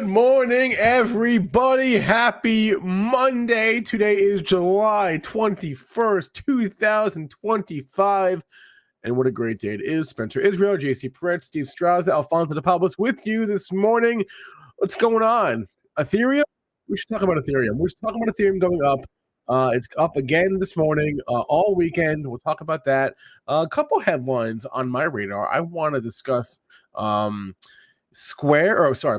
Good morning, everybody. Happy Monday. Today is July 21st, 2025. And what a great day it is. Spencer Israel, JC Parets, Steve Strazza, Alfonso DePablos with you this morning. What's going on? Ethereum? We should talk about Ethereum. We should talk about Ethereum going up. It's up again this morning, all weekend. We'll talk about that. A couple headlines on my radar. I want to discuss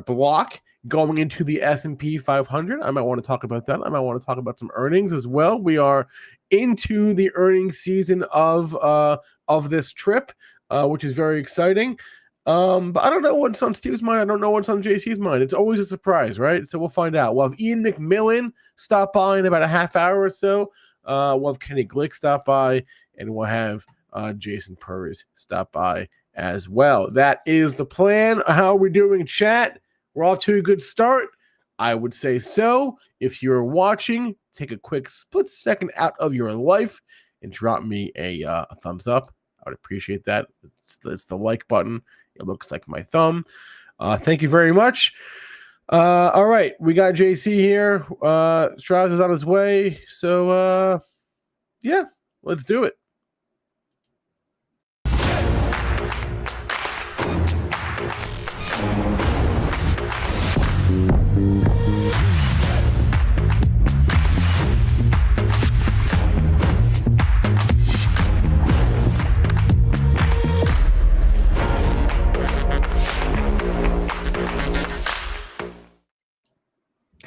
Block going into the S&P 500. I might want to talk about that. I might want to talk about some earnings as well. We are into the earnings season of this trip, which is very exciting. But I don't know what's on Steve's mind. I don't know what's on JC's mind. It's always a surprise, right? So we'll find out. We'll have Ian McMillan stop by in about a half hour or so. We'll have Kenny Glick stop by, and we'll have Jason Parets stop by as well. That is the plan. How are we doing, chat? We're off to a good start. I would say so. If you're watching, take a quick split second out of your life and drop me a thumbs up. I would appreciate that. It's the like button. It looks like my thumb. Thank you very much. All right, we got JC here. Strauss is on his way. So, yeah, let's do it.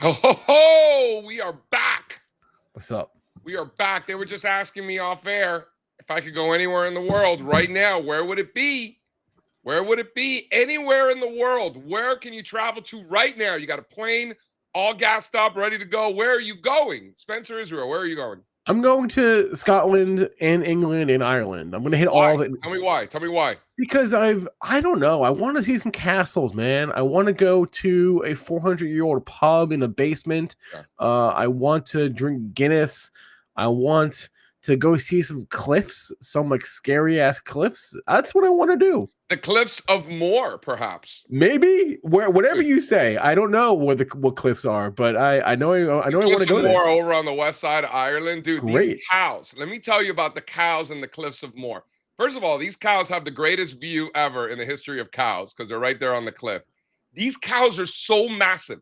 Oh, we are back. What's up? We are back. They were just asking me off air if I could go anywhere in the world right now. Where would it be? Where would it be? Anywhere in the world. Where can you travel to right now? You got a plane all gassed up, ready to go. Where are you going? Spencer Israel, where are you going? I'm going to Scotland and England and Ireland. I'm going to hit all of it. Tell me why. Tell me why. Because I don't know. I want to see some castles, man. I want to go to a 400-year-old pub in a basement. Yeah. I want to drink Guinness. I want to go see some cliffs, some like scary ass cliffs. That's what I want to do. The Cliffs of Moher, perhaps. Maybe whatever you say. I don't know what cliffs are, but I know I want to go there. Over on the west side of Ireland, dude. Great. These cows. Let me tell you about the cows and the Cliffs of Moher. First of all, these cows have the greatest view ever in the history of cows because they're right there on the cliff. These cows are so massive.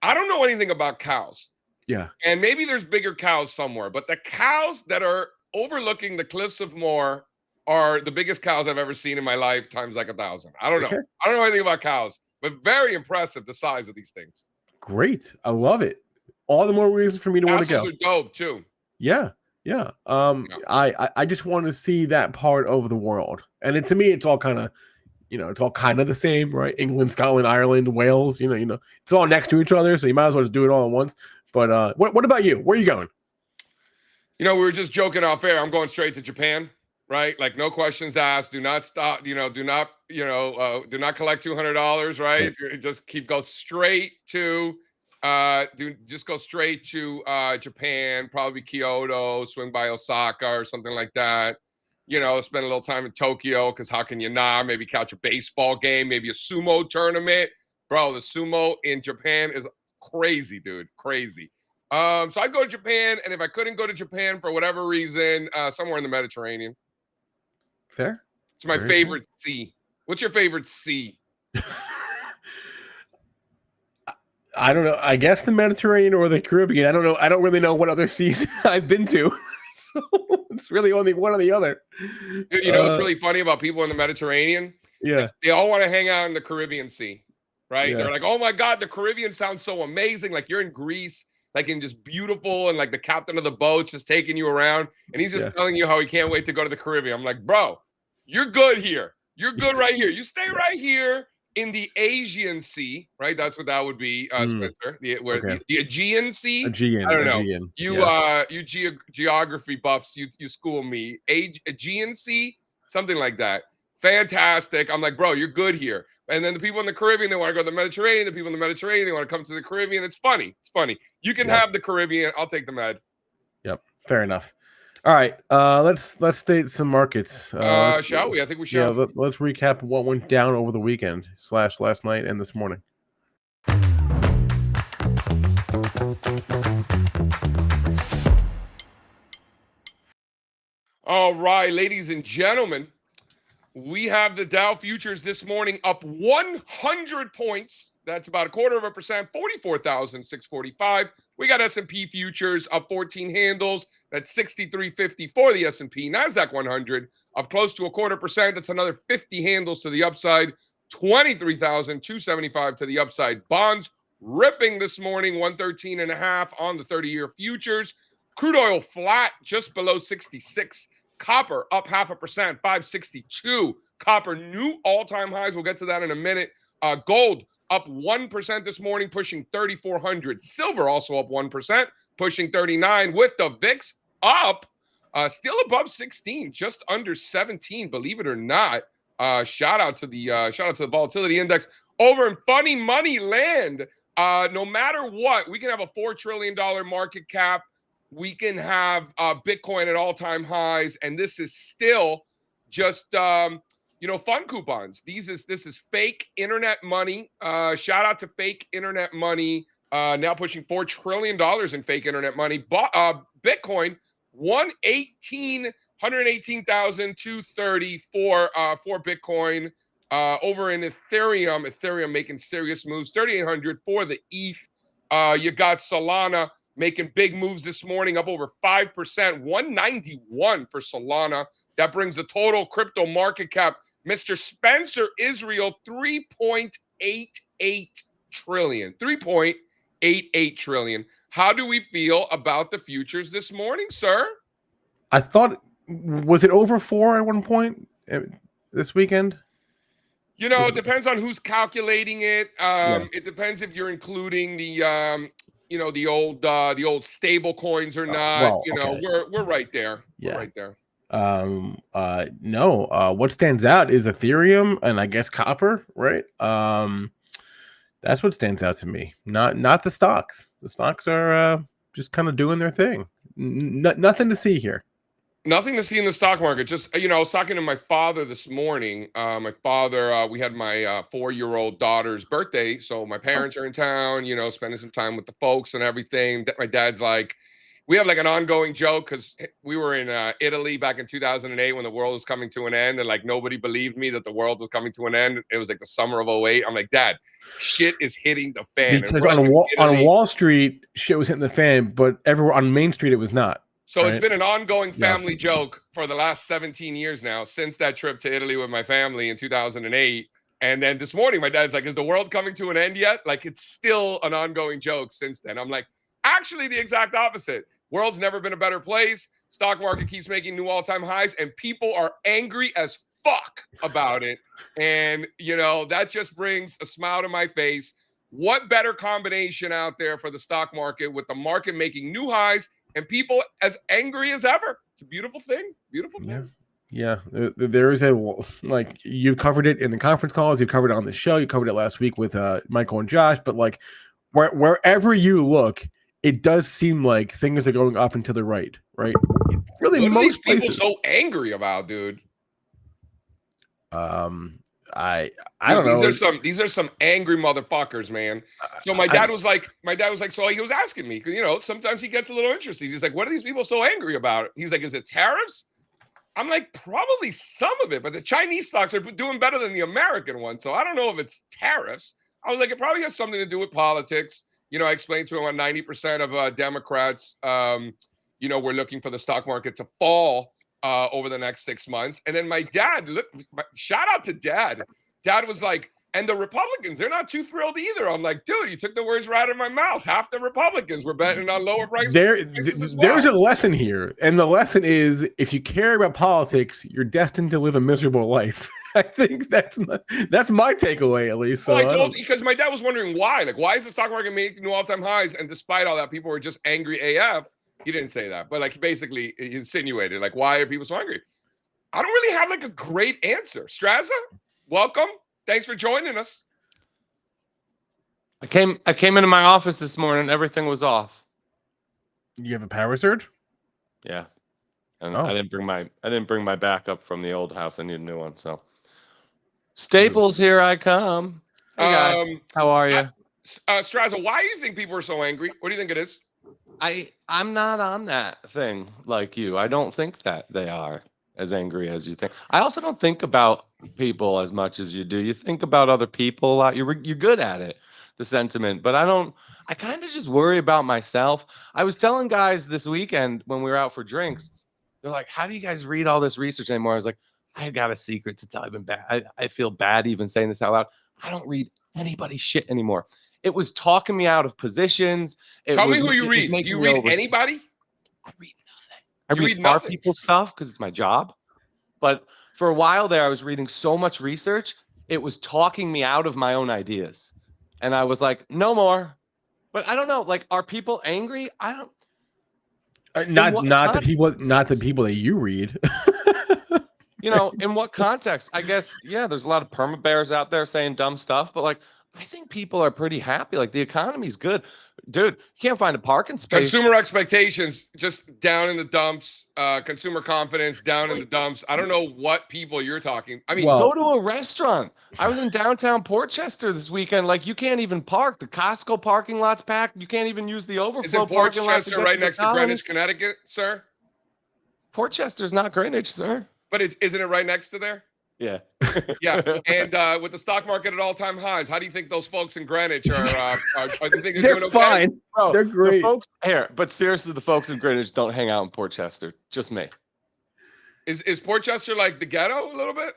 I don't know anything about cows. Yeah. And maybe there's bigger cows somewhere, but the cows that are overlooking the Cliffs of Moher are the biggest cows I've ever seen in my life, times like 1,000. I don't know. Okay. I don't know anything about cows, but very impressive, the size of these things. Great. I love it. All the more reason for me to want to go. Castles are dope too. Yeah. I just want to see that part of the world. And to me, it's all kind of, it's all kind of the same, right? England, Scotland, Ireland, Wales, it's all next to each other. So you might as well just do it all at once. But what about you? Where are you going? We were just joking off air. I'm going straight to Japan, right? Like no questions asked. Do not stop, do not collect $200, right? Just go straight to Japan, probably Kyoto, swing by Osaka or something like that. Spend a little time in Tokyo because how can you not? Maybe catch a baseball game, maybe a sumo tournament. Bro, the sumo in Japan is crazy, dude. Crazy. So I'd go to Japan, and if I couldn't go to Japan for whatever reason, somewhere in the Mediterranean. Fair. It's my favorite sea. What's your favorite sea? I don't know. I guess the Mediterranean or the Caribbean. I don't know. I don't really know what other seas I've been to. So it's really only one or the other. What's really funny about people in the Mediterranean? Yeah. They all want to hang out in the Caribbean Sea, right? Yeah. They're like, oh my God, the Caribbean sounds so amazing. Like you're in Greece, like in just beautiful, and like the captain of the boat's just taking you around. And he's just telling you how he can't wait to go to the Caribbean. I'm like, bro, you're good here. You're good right here. You stay right here in the Aegean Sea, right? That's what that would be, Spencer. The Aegean Sea? Aegean. I don't know. Aegean. You geography buffs, you school me. Aegean Sea? Something like that. Fantastic. I'm like, bro, you're good here. And then the people in the Caribbean, they want to go to the Mediterranean. The people in the Mediterranean, they want to come to the Caribbean. It's funny. It's funny. You can have the Caribbean. I'll take the Med. Yep. Fair enough. All right. Let's state some markets. Shall we? I think we shall. Yeah. Let's recap what went down over the weekend / last night and this morning. All right, ladies and gentlemen, we have the Dow futures this morning up 100 points. That's about 0.25%, 44,645. We got S&P futures up 14 handles. That's 63.50 for the S&P. NASDAQ 100 up close to 0.25%. That's another 50 handles to the upside. 23,275 to the upside. Bonds ripping this morning, 113.5 on the 30-year futures. Crude oil flat, just below 66. Copper up 0.5%, 562. Copper new all-time highs. We'll get to that in a minute. Gold up 1% this morning, pushing 3,400. Silver also up 1%, pushing 39. With the VIX up, still above 16, just under 17. Believe it or not. Shout out to the volatility index over in funny money land. No matter what, we can have a $4 trillion market cap. We can have Bitcoin at all-time highs, and this is still just fun coupons. This is fake internet money. Shout out to fake internet money. Now pushing $4 trillion in fake internet money. Bitcoin 118,230 for Bitcoin. Over in Ethereum making serious moves. 3,800 for the ETH. You got Solana making big moves this morning, up over 5%, 191 for Solana. That brings the total crypto market cap, Mr. Spencer Israel, 3.88 trillion. 3.88 trillion. How do we feel about the futures this morning, sir? I thought, was it over 4 at one point this weekend? It depends on who's calculating it. It depends if you're including the the old stable coins or not. Okay. We're right there. Yeah. We're right there. No. What stands out is Ethereum and I guess copper, right? That's what stands out to me. Not the stocks. The stocks are just kind of doing their thing. Nothing to see here. Nothing to see in the stock market. Just, I was talking to my father this morning. My father, we had my 4-year-old daughter's birthday. So my parents are in town, spending some time with the folks and everything. My dad's like, we have like an ongoing joke because we were in Italy back in 2008 when the world was coming to an end. And like nobody believed me that the world was coming to an end. It was like the summer of 2008. I'm like, Dad, shit is hitting the fan. Because on Wall Street, shit was hitting the fan, but everywhere on Main Street, it was not. So It's been an ongoing family joke for the last 17 years now, since that trip to Italy with my family in 2008. And then this morning, my dad's like, is the world coming to an end yet? Like, it's still an ongoing joke since then. I'm like, actually, the exact opposite. World's never been a better place. Stock market keeps making new all-time highs, and people are angry as fuck about it. And, that just brings a smile to my face. What better combination out there for the stock market with the market making new highs and people as angry as ever? It's a beautiful thing. Beautiful thing. Yeah. There is you've covered it in the conference calls. You've covered it on the show. You covered it last week with Michael and Josh. But like wherever you look, it does seem like things are going up and to the right. Really, what most are these places. People so angry about, dude? I don't know. These are some angry motherfuckers, man. So my dad was like, so he was asking me, sometimes he gets a little interested. He's like, what are these people so angry about? He's like, is it tariffs? I'm like, probably some of it, but the Chinese stocks are doing better than the American ones. So I don't know if it's tariffs. I was like, it probably has something to do with politics. I explained to him on 90% of Democrats, we're looking for the stock market to fall over the next 6 months. And then my dad, shout out to Dad. Dad was like, and the Republicans, they're not too thrilled either. I'm like, dude, you took the words right out of my mouth. Half the Republicans were betting on lower prices. There's a lesson here. And the lesson is, if you care about politics, you're destined to live a miserable life. I think that's my takeaway, at least. So because my dad was wondering why. Like, why is the stock market making new all-time highs? And despite all that, people were just angry AF. He didn't say that, but like basically he insinuated, like, why are people so angry? I don't really have like a great answer. Strazza, welcome. Thanks for joining us. I came into my office this morning. Everything was off. You have a power surge? Yeah, and I didn't bring my backup from the old house. I need a new one. So, Staples, here I come. Hey guys, how are you? Strazza, why do you think people are so angry? What do you think it is? I'm not on that thing like you. I don't think that they are as angry as you think. I also don't think about people as much as you do. You think about other people a lot. You're good at it, the sentiment, but I don't. I kind of just worry about myself. I was telling guys this weekend when we were out for drinks, they're like, "How do you guys read all this research anymore?" I was like, "I got a secret to tell you. I feel bad even saying this out loud. I don't read anybody's shit anymore. It was talking me out of positions. Tell me who you read. Do you read anybody? I read nothing. I read our people's stuff because it's my job. But for a while there, I was reading so much research, it was talking me out of my own ideas. And I was like, no more. But I don't know. Like, are people angry? I don't. Not the people that you read. In what context? I guess, yeah, there's a lot of perma bears out there saying dumb stuff, but like, I think people are pretty happy. Like, the economy's good. Dude, you can't find a parking space. Consumer expectations just down in the dumps. Consumer confidence down in the dumps. I don't know what people you're talking. I mean, go to a restaurant. I was in downtown Portchester this weekend. Like, you can't even park. The Costco parking lot's packed. You can't even use the overflow parking lot. Isn't Portchester right next to Greenwich, Connecticut, sir? Portchester's not Greenwich, sir. But isn't it right next to there? Yeah. Yeah. And with the stock market at all-time highs, how do you think those folks in Greenwich are do you think they're doing okay? Fine. Bro, they're great. The folks here, but seriously, the folks in Greenwich don't hang out in Portchester. Just me. Is Portchester like the ghetto a little bit?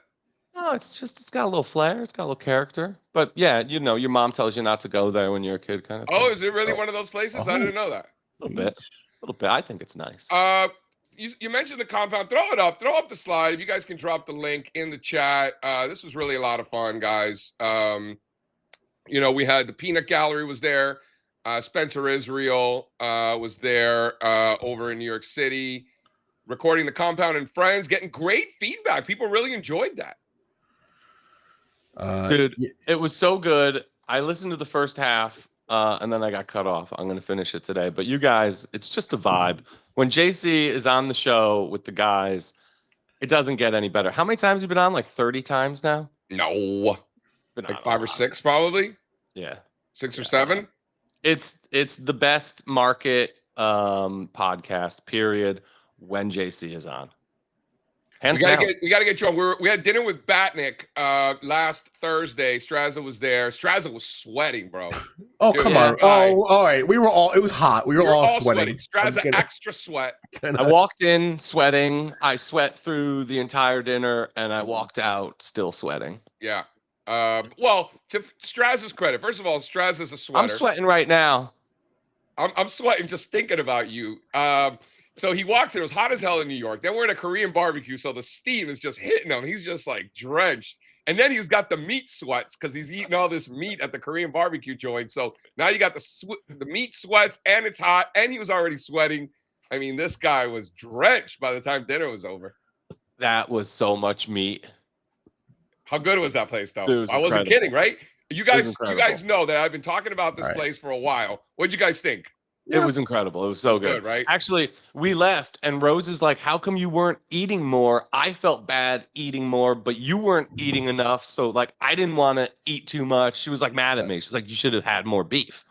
No, it's got a little flair. It's got a little character. But yeah, your mom tells you not to go there when you're a kid, kind of thing. Oh, is it really one of those places? I didn't know that. A little bit. I think it's nice. You mentioned the compound. Throw up the slide. If you guys can drop the link in the chat. This was really a lot of fun, guys. We had the Peanut Gallery was there. Spencer Israel was there over in New York City, recording the compound and friends, getting great feedback. People really enjoyed that. Dude, it was so good. I listened to the first half. And then I got cut off. I'm going to finish it today. But you guys, it's just a vibe. When JC is on the show with the guys, it doesn't get any better. How many times have you been on? Like 30 times now? No. Like 5 or 6 probably? Yeah. 6 or 7? It's the best market podcast, period, when JC is on. We gotta get you on. We had dinner with Batnick last Thursday. Strazza was there. Strazza was sweating, bro. Oh, come on. Oh, all right. It was hot. We were all sweating. Strazza extra sweat. I walked in sweating. I sweat through the entire dinner, and I walked out still sweating. Yeah. Well, to Strazza's credit, first of all, Strazza's a sweater. I'm sweating right now. I'm sweating just thinking about you. So he walks in, it was hot as hell in New York. Then we're in a Korean barbecue, so the steam is just hitting him. He's just like drenched. And then he's got the meat sweats because he's eating all this meat at the Korean barbecue joint. So now you got the meat sweats and it's hot and he was already sweating. I mean, this guy was drenched by the time dinner was over. That was so much meat. How good was that place, though? Dude, I wasn't kidding, right? You guys know that I've been talking about this place for a while. What'd you guys think? It was incredible. It was so good, right? Actually, we left, and Rose is like, how come you weren't eating more? I felt bad eating more, but you weren't eating enough. So, like, I didn't want to eat too much. She was, like, mad at me. She's like, you should have had more beef.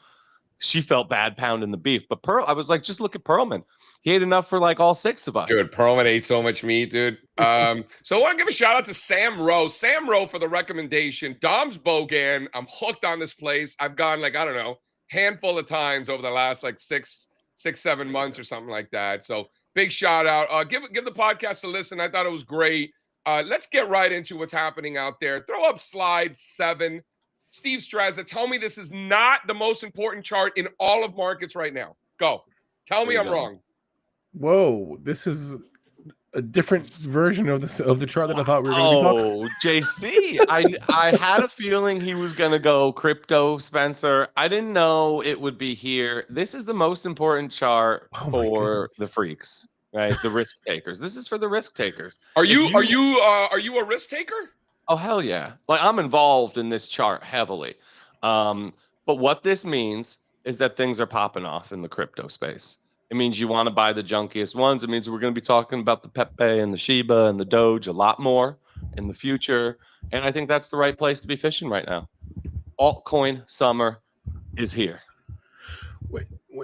She felt bad pounding the beef. But I was like, just look at Perlman. He ate enough for, like, all 6 of us. Dude, Perlman ate so much meat, dude. So I want to give a shout out to Sam Rowe. Sam Rowe for the recommendation. Dom's Bogan. I'm hooked on this place. I've gone, like, I don't know, handful of times over the last like 6-7 months or something like that. So big shout out. Give the podcast a listen. I thought it was great. Let's get right into what's happening out there. Throw up slide 7. Steve Strazza, tell me this is not the most important chart in all of markets right now. Go. Tell me I'm wrong. Whoa, this is a different version of the chart that I thought we were going to be talking. JC, I had a feeling he was going to go crypto, Spencer. I didn't know it would be here. This is the most important chart for the freaks, right? The risk takers. This is for the risk takers. Are you a risk taker? Oh, hell yeah. Like, I'm involved in this chart heavily. But what this means is that things are popping off in the crypto space. It means you want to buy the junkiest ones. It means we're going to be talking about the Pepe and the Shiba and the Doge a lot more in the future. And I think that's the right place to be fishing right now. Altcoin summer. is here.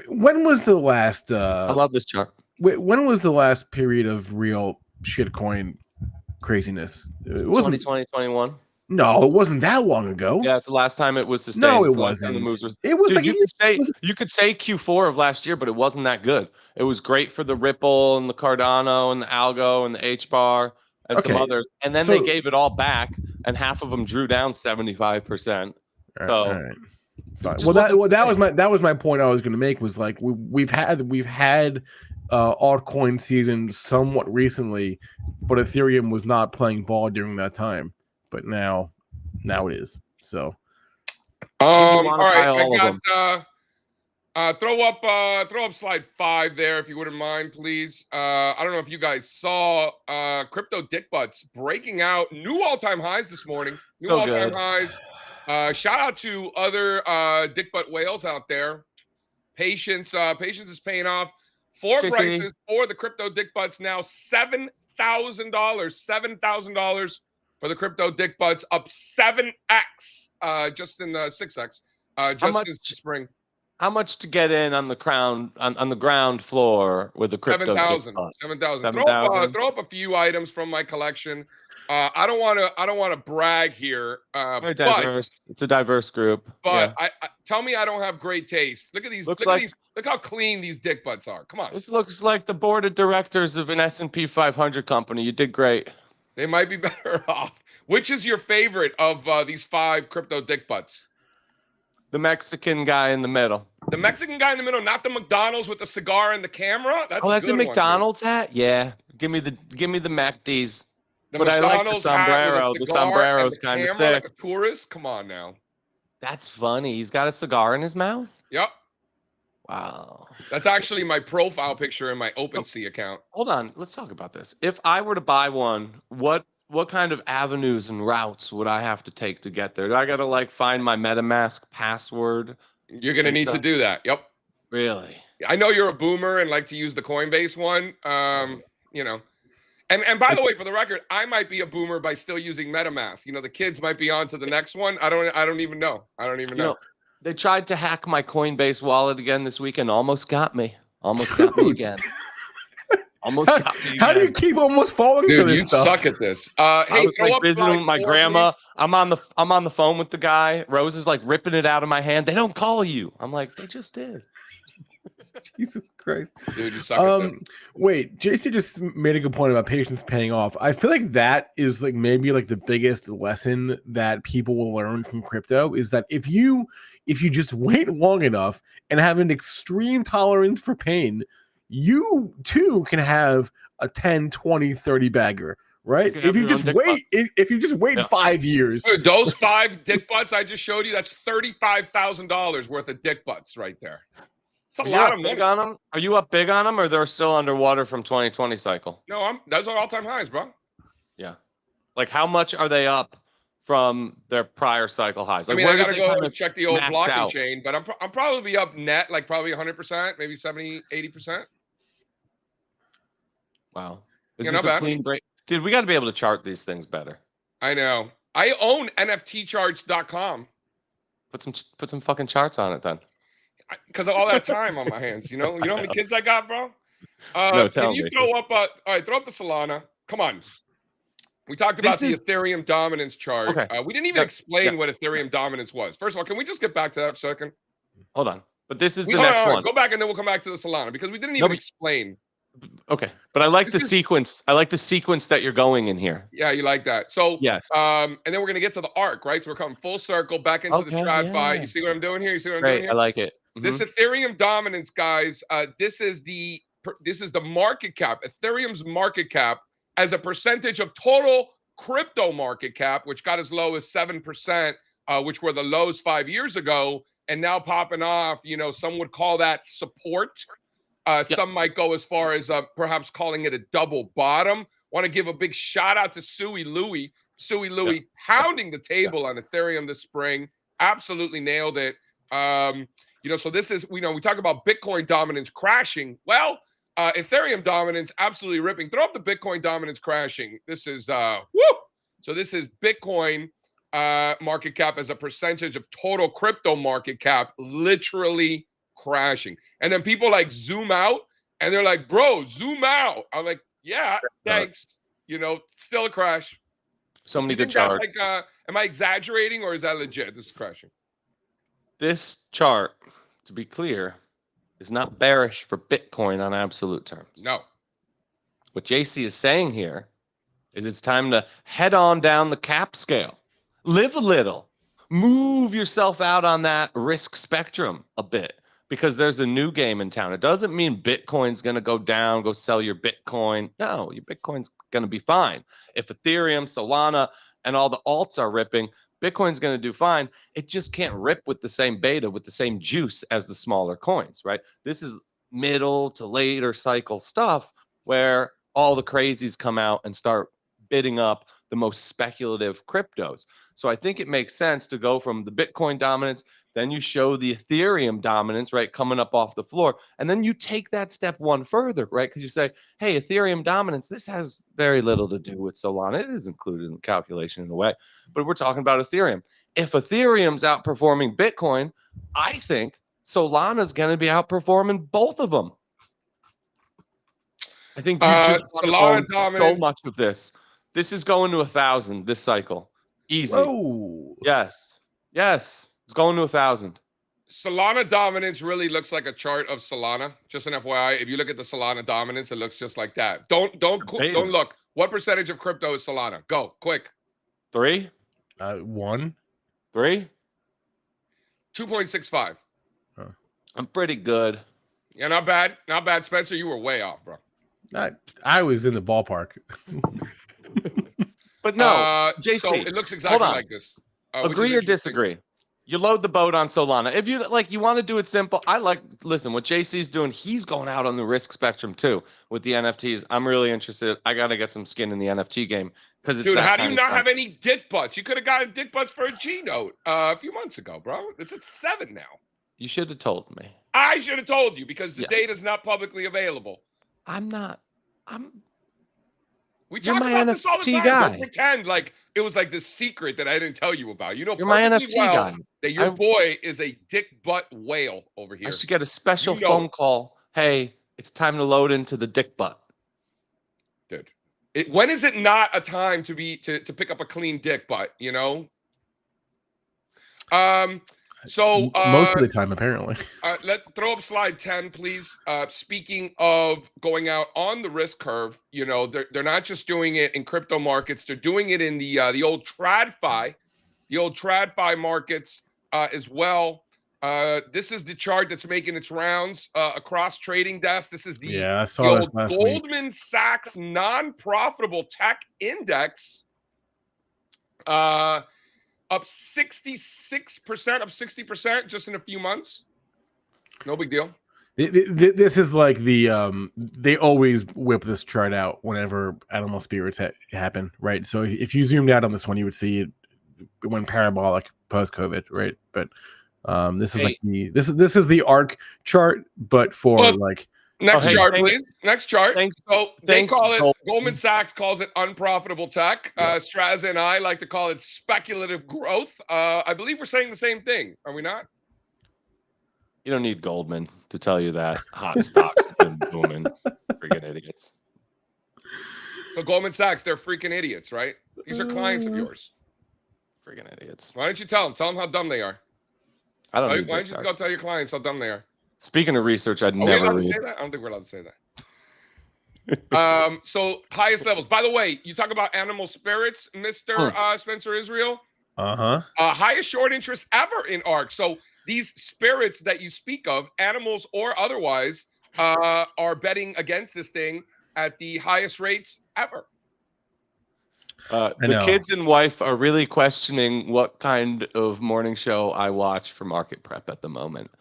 When was the last? I love this chart. When was the last period of real shitcoin craziness? It wasn't 2020, 21. No, it wasn't that long ago. Yeah, it's the last time it was sustained. No, It's it the last time the wasn't. moves were. It was Dude, like you could say Q4 of last year, but it wasn't that good. It was great for the Ripple and the Cardano and the Algo and the H bar and some others, and then they gave it all back, and half of them drew down 75%. So, all right. Fine. Well, that was my point. I was going to make was like we've had altcoin season somewhat recently, but Ethereum was not playing ball during that time. But now it is. So, all right, I got throw up slide 5 there if you wouldn't mind, please. I don't know if you guys saw crypto dick butts breaking out new all-time highs this morning. New all-time highs. Shout out to other dick butt whales out there. Patience is paying off. Floor prices for the crypto dick butts now $7,000. $7,000 for the crypto dick butts, up 7x just in the 6x just since the spring. How much to get in on the ground floor with the crypto? 7,000. 7,000. Throw up a few items from my collection. I don't want to brag here. Very diverse. It's a diverse group. But yeah. Tell me I don't have great taste. Look at these. Look how clean these dick butts are. Come on. This looks like the board of directors of an S&P 500 company. You did great. They might be better off. Which is your favorite of these 5 crypto dick butts? The Mexican guy in the middle. The Mexican guy in the middle, not the McDonald's with the cigar and the camera. That's a McDonald's hat. Yeah, give me the MacD's. But I like the sombrero. The sombrero's kind of sick. Like a tourist. Come on now. That's funny. He's got a cigar in his mouth. Yep. Wow. That's actually my profile picture in my OpenSea account. Hold on. Let's talk about this. If I were to buy one, what kind of avenues and routes would I have to take to get there? Do I got to like find my MetaMask password? You're going to need to do that. Yep. Really? I know you're a boomer and like to use the Coinbase one. You know. And by the way, for the record, I might be a boomer by still using MetaMask. You know, the kids might be on to the next one. I don't even know. You know, they tried to hack my Coinbase wallet again this week and almost got me. Almost got me again. Almost got me again. How do you keep almost falling for this stuff? You suck at this. Hey, I was like visiting my grandma. Please. I'm on the phone with the guy. Rose is like ripping it out of my hand. They don't call you. I'm like, they just did. Jesus Christ. Dude, you suck at this. Wait, JC just made a good point about patience paying off. I feel like that is like maybe like the biggest lesson that people will learn from crypto is that if you just wait long enough and have an extreme tolerance for pain, you too can have a 10, 20, 30 bagger, right? If you just wait 5 years. Dude, those 5 dick butts I just showed you, that's $35,000 worth of dick butts right there. It's a lot of money. On them? Are you up big on them, or they're still underwater from 2020 cycle? No, those are all-time highs, bro. Yeah. Like, how much are they up from their prior cycle highs? Like, I mean, I got to go and check the old blocking chain, but I'm probably up net, like probably 100%, maybe 70, 80%. Wow. Is this a clean break? Dude, we got to be able to chart these things better. I know. I own NFTcharts.com. Put some fucking charts on it then. Because of all that time on my hands, you know how many kids I got, bro. No, tell me. Can you throw up? All right, throw up the Solana. Come on. We talked about the Ethereum dominance chart. Okay. We didn't even explain what Ethereum dominance was. First of all, can we just get back to that for a second? Hold on. But this is the next one. Go back and then we'll come back to the Solana because we didn't even explain. Okay, but I like the sequence. I like the sequence that you're going in here. Yeah, you like that. So yes. And then we're gonna get to the arc, right? So we're coming full circle back into the trad fight. You see what I'm doing here? You see what I'm doing here? I like it. This Ethereum dominance, guys. This is the market cap. Ethereum's market cap as a percentage of total crypto market cap, which got as low as 7%, which were the lows 5 years ago, and now popping off. You know, some would call that support. Some might go as far as perhaps calling it a double bottom. Want to give a big shout out to Suey Louie pounding the table on Ethereum this spring. Absolutely nailed it. You know, so this is, we talk about Bitcoin dominance crashing. Well, Ethereum dominance absolutely ripping. Throw up the Bitcoin dominance crashing. This is, So this is Bitcoin market cap as a percentage of total crypto market cap literally crashing. And then people like zoom out and they're like, bro, zoom out. I'm like, yeah, thanks. Still a crash. So many You good think that's charts. like, am I exaggerating or is that legit? This is crashing. This chart, to be clear, is not bearish for Bitcoin on absolute terms. No. What JC is saying here is it's time to head on down the cap scale. Live a little. Move yourself out on that risk spectrum a bit because there's a new game in town. It doesn't mean Bitcoin's going to go down, go sell your Bitcoin. No, your Bitcoin's going to be fine. If Ethereum, Solana, and all the alts are ripping, Bitcoin's going to do fine. It just can't rip with the same beta, with the same juice as the smaller coins, right? This is middle to later cycle stuff where all the crazies come out and start bidding up the most speculative cryptos. So I think it makes sense to go from the Bitcoin dominance, then you show the Ethereum dominance, right, coming up off the floor. And then you take that step one further, right? Because you say, hey, Ethereum dominance, this has very little to do with Solana. It is included in the calculation in a way, but we're talking about Ethereum. If Ethereum's outperforming Bitcoin, I think Solana's going to be outperforming both of them. I think you just Solana so dominance. much of this. This is going to 1,000 this cycle. Easy. Whoa. Yes. It's going to 1,000. Solana dominance really looks like a chart of Solana. Just an FYI, if you look at the Solana dominance, it looks just like that. Don't look. What percentage of crypto is Solana? Go quick. 3. 1. 3. 2.65. I'm pretty good. Yeah, not bad. Not bad. Spencer, you were way off, bro. I was in the ballpark. But no, JC, so it looks exactly like this. Agree or disagree? You load the boat on Solana. If you you want to do it simple, listen, what JC's doing, he's going out on the risk spectrum too with the NFTs. I'm really interested. I got to get some skin in the NFT game because it's dude, how do you not have any dick butts? You could have gotten dick butts for a G note a few months ago, bro. It's at 7 now. You should have told me. I should have told you because the data is not publicly available. We talk about this all the time. Guy. Don't pretend like it was like this secret that I didn't tell you about. You know, you're my NFT guy. That your boy is a dick butt whale over here. I should get a special phone call. Hey, it's time to load into the dick butt. Dude, when is it not a time to pick up a clean dick butt? You know. So most of the time, apparently. Let's throw up slide 10, please. Speaking of going out on the risk curve, you know, they're not just doing it in crypto markets; they're doing it in the old TradFi, markets as well. This is the chart that's making its rounds across trading desks. This is the old Goldman Sachs non-profitable tech index. Up 66%, up 60% just in a few months. No big deal. This is like they always whip this chart out whenever animal spirits happen, right? So if you zoomed out on this one, you would see it went parabolic post-COVID, right? But this is this is the ARC chart, but for Next chart, please. Next chart. Thanks. So they call it, Goldman Sachs calls it unprofitable tech. Strazza and I like to call it speculative growth. I believe we're saying the same thing. Are we not? You don't need Goldman to tell you that hot stocks have been booming. Freaking idiots. So Goldman Sachs, they're freaking idiots, right? These are clients of yours. Freaking idiots. Why don't you tell them? Tell them how dumb they are. I don't. Why don't you go tell your clients how dumb they are? Speaking of research, I'd never. Are we allowed to say that? I don't think we're allowed to say that. So highest levels. By the way, you talk about animal spirits, Mr. Spencer Israel. Highest short interest ever in ARK. So these spirits that you speak of, animals or otherwise, are betting against this thing at the highest rates ever. The kids and wife are really questioning what kind of morning show I watch for market prep at the moment.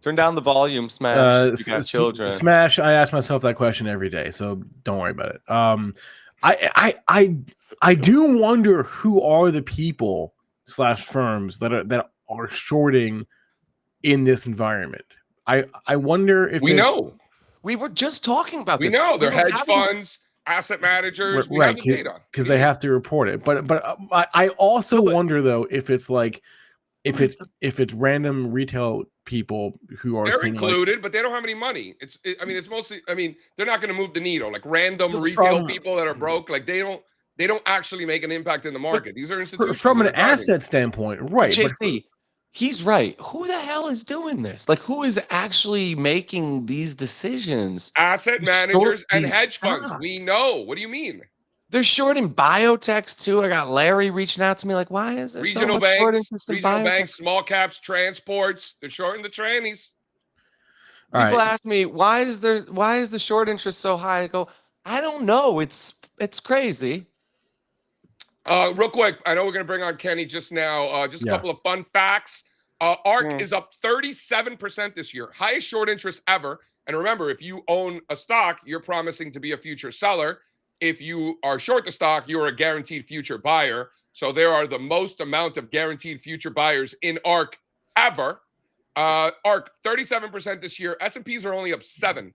Turn down the volume, Smash. You got children. Smash. I ask myself that question every day, so don't worry about it. I do wonder who are the people / firms that are shorting in this environment. I wonder if we know. We were just talking about this. We know they're hedge funds. asset managers, we have the data. Because they have to report it. But I also wonder though if it's like if it's random retail people who are they're seeing included, but they don't have any money. It's mostly. I mean, they're not going to move the needle. Like random retail people that are broke, like they don't actually make an impact in the market. These are institutions from an asset standpoint, right? JC, he's right. Who the hell is doing this? Like, who is actually making these decisions? Asset managers and hedge funds. We know. What do you mean? They're shorting biotechs too. I got Larry reaching out to me like, why is there regional so much short interest in regional biotech? banks, small caps, transports? They're shorting the trannies. People ask me why is the short interest so high? I go, I don't know. It's crazy. Real quick, I know we're going to bring on Kenny just now. Just a couple of fun facts. ARK is up 37% this year, highest short interest ever. And remember, if you own a stock, you're promising to be a future seller. If you are short the stock, you're a guaranteed future buyer. So there are the most amount of guaranteed future buyers in ARK ever. ARK 37% this year. S&Ps are only up 7.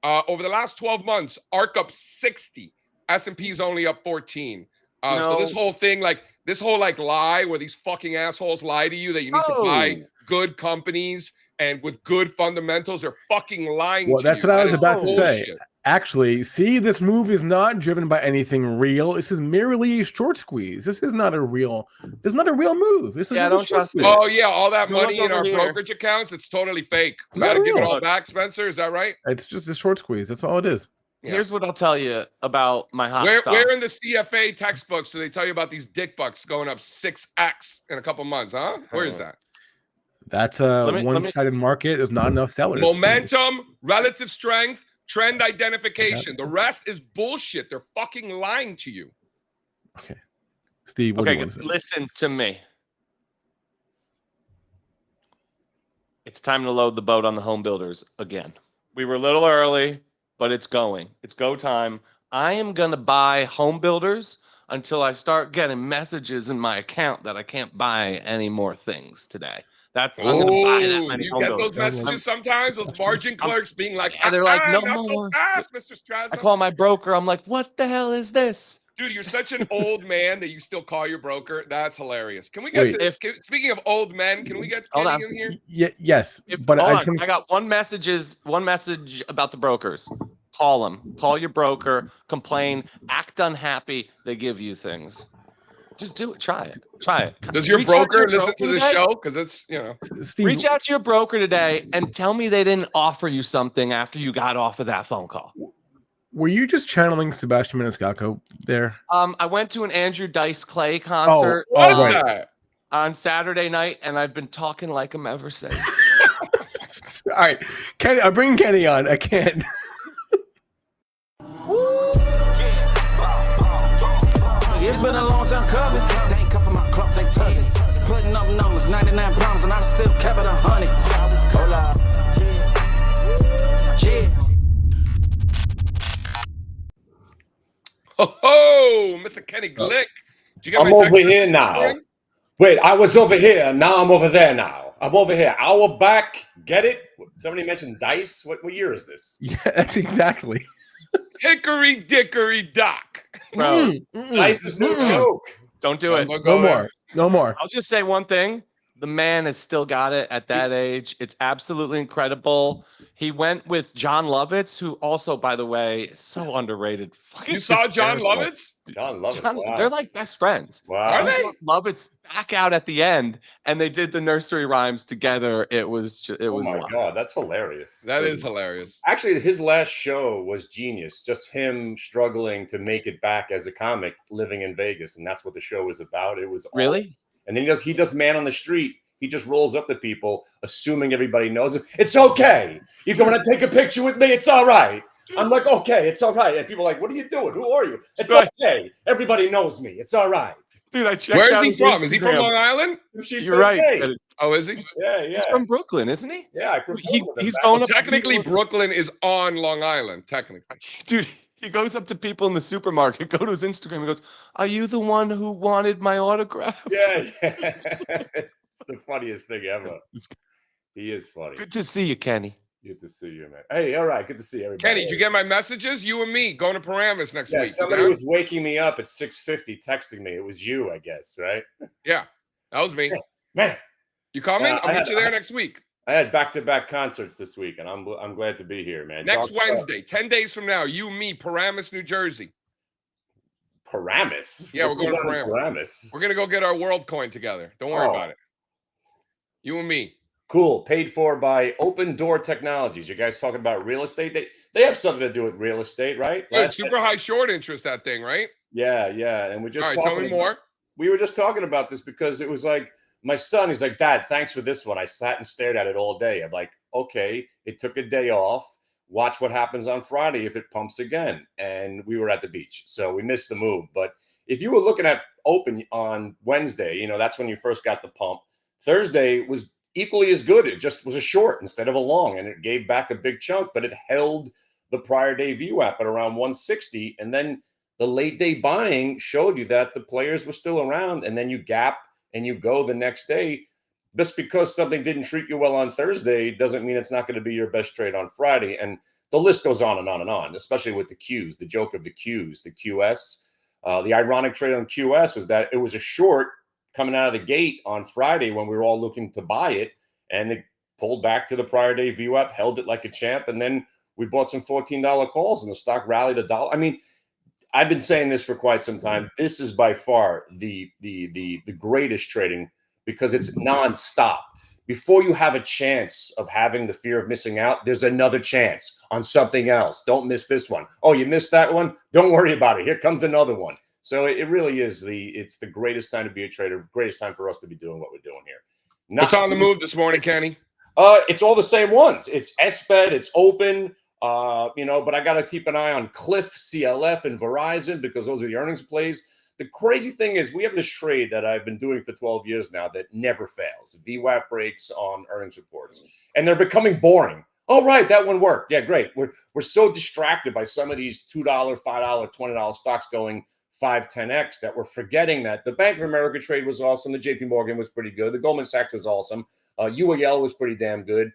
Over the last 12 months, ARK up 60. S&Ps only up 14. So this whole thing, this whole lie where these fucking assholes lie to you that you need to buy good companies and with good fundamentals, they're fucking lying to you. Well, that's what I was about to say. Actually, see, this move is not driven by anything real. This is merely a short squeeze. This is not a real move. This is don't trust it. Oh yeah, all that money in our brokerage accounts, it's totally fake. We gotta give it all back, Spencer. Is that right? It's just a short squeeze. That's all it is. Yeah. Here's what I'll tell you about my hot stock. Where in the CFA textbooks do they tell you about these dick bucks going up 6x in a couple months, huh? Where is that? That's a one-sided market. There's not enough sellers. Momentum, relative strength, trend identification. The rest is bullshit. They're fucking lying to you. Okay. Steve, what do you want to say? Listen to me. It's time to load the boat on the home builders again. We were a little early, but it's going. It's go time. I am going to buy home builders until I start getting messages in my account that I can't buy any more things today. I'm going to buy that many home builders. You get those messages sometimes, those margin clerks being like, they're like, no not more. So fast, Mr. Strazza. I call my broker. I'm like, what the hell is this? Dude, you're such an old man that you still call your broker. That's hilarious. Can we get speaking of old men, can we get Kenny in here? Yes, but I got one message about the brokers. Call them. Call your broker. Complain. Act unhappy. They give you things. Just do it. Try it. Does your broker listen to the show? Because it's, Steve, reach out to your broker today and tell me they didn't offer you something after you got off of that phone call. Were you just channeling Sebastian Maniscalco there? I went to an Andrew Dice Clay concert on Saturday night, and I've been talking like him ever since. All right, Kenny, I'm bringing Kenny on. I can't. It's been a long time coming. They ain't come from my club, they tugging. Putting up numbers, 99 pounds, and I still kept it 100. Hola. Yeah. Oh, Mr. Kenny Glick. I'm over here now. Wait, I was over here. Now I'm over there now. I'm over here. Hour back. Get it? Somebody mentioned dice. What year is this? Yeah, that's exactly. Hickory dickory dock. Bro, dice is no joke. Don't do it. No more. I'll just say one thing. The man has still got it at that age. It's absolutely incredible. He went with John Lovitz, who also, by the way, is so underrated. You saw John Lovitz? John Lovitz. Wow. They're like best friends. Wow. Are they? Lovitz back out at the end, and they did the nursery rhymes together. It was Oh my God, that's hilarious. That is hilarious. Actually, his last show was genius. Just him struggling to make it back as a comic living in Vegas, and that's what the show was about. It was really awesome. And then he does Man on the Street. He just rolls up to people, assuming everybody knows him. It's okay. You want to take a picture with me? It's all right. I'm like, okay, it's all right. And people are like, what are you doing? Who are you? It's okay. Everybody knows me. It's all right. Dude, I checked. Where is he from? Is he from Long Island? You're right. Hey. Oh, is he? Yeah. He's from Brooklyn, isn't he? Yeah, he's going up. Technically, Brooklyn is on Long Island. Technically, dude. He goes up to people in the supermarket, go to his Instagram, and goes, "Are you the one who wanted my autograph?" Yeah. It's the funniest thing ever. He is funny. Good to see you, Kenny. Good to see you, man. Hey, all right. Good to see everybody. Kenny, did you get my messages? You and me going to Paramus next week. Somebody was waking me up at 6:50 texting me. It was you, I guess, right? Yeah, that was me. Man. You coming? I'll meet you there next week. I had back-to-back concerts this week, and I'm glad to be here, man. Next Wednesday, 10 days from now, you and me, Paramus, New Jersey. Paramus? Yeah, we're going to Paramus. We're going to go get our world coin together. Don't worry about it. You and me. Cool. Paid for by Open Door Technologies. You guys talking about real estate? They have something to do with real estate, right? Dude, super high short interest, that thing, right? Yeah. And we just all right, tell me more. We were just talking about this because it was like my son, he's like, Dad, thanks for this one. I sat and stared at it all day. I'm like, okay, it took a day off. Watch what happens on Friday if it pumps again. And we were at the beach, so we missed the move. But if you were looking at Open on Wednesday, that's when you first got the pump. Thursday was equally as good. It just was a short instead of a long, and it gave back a big chunk, but it held the prior day VWAP at around 160. And then the late day buying showed you that the players were still around, and then you gap and you go the next day. Just because something didn't treat you well on Thursday doesn't mean it's not going to be your best trade on Friday. And the list goes on and on and on, especially with the Qs, the joke of the Qs, the QS. The ironic trade on QS was that it was a short coming out of the gate on Friday when we were all looking to buy it, and it pulled back to the prior day VWAP, held it like a champ, and then we bought some $14 calls and the stock rallied $1. I mean, I've been saying this for quite some time. This is by far the greatest trading because it's nonstop. Before you have a chance of having the fear of missing out, there's another chance on something else. Don't miss this one. Oh, you missed that one? Don't worry about it. Here comes another one. So it really is it's the greatest time to be a trader, greatest time for us to be doing what we're doing here. What's on the move this morning, Kenny? It's all the same ones. It's SBED, it's Open, but I got to keep an eye on Cliff, CLF, and Verizon because those are the earnings plays. The crazy thing is we have this trade that I've been doing for 12 years now that never fails. VWAP breaks on earnings reports, and they're becoming boring. Oh, right, that one worked. Yeah, great. We're so distracted by some of these $2, $5, $20 stocks going 5, 10x that we're forgetting that the Bank of America trade was awesome. The JP Morgan was pretty good. The Goldman Sachs was awesome. UAL was pretty damn good.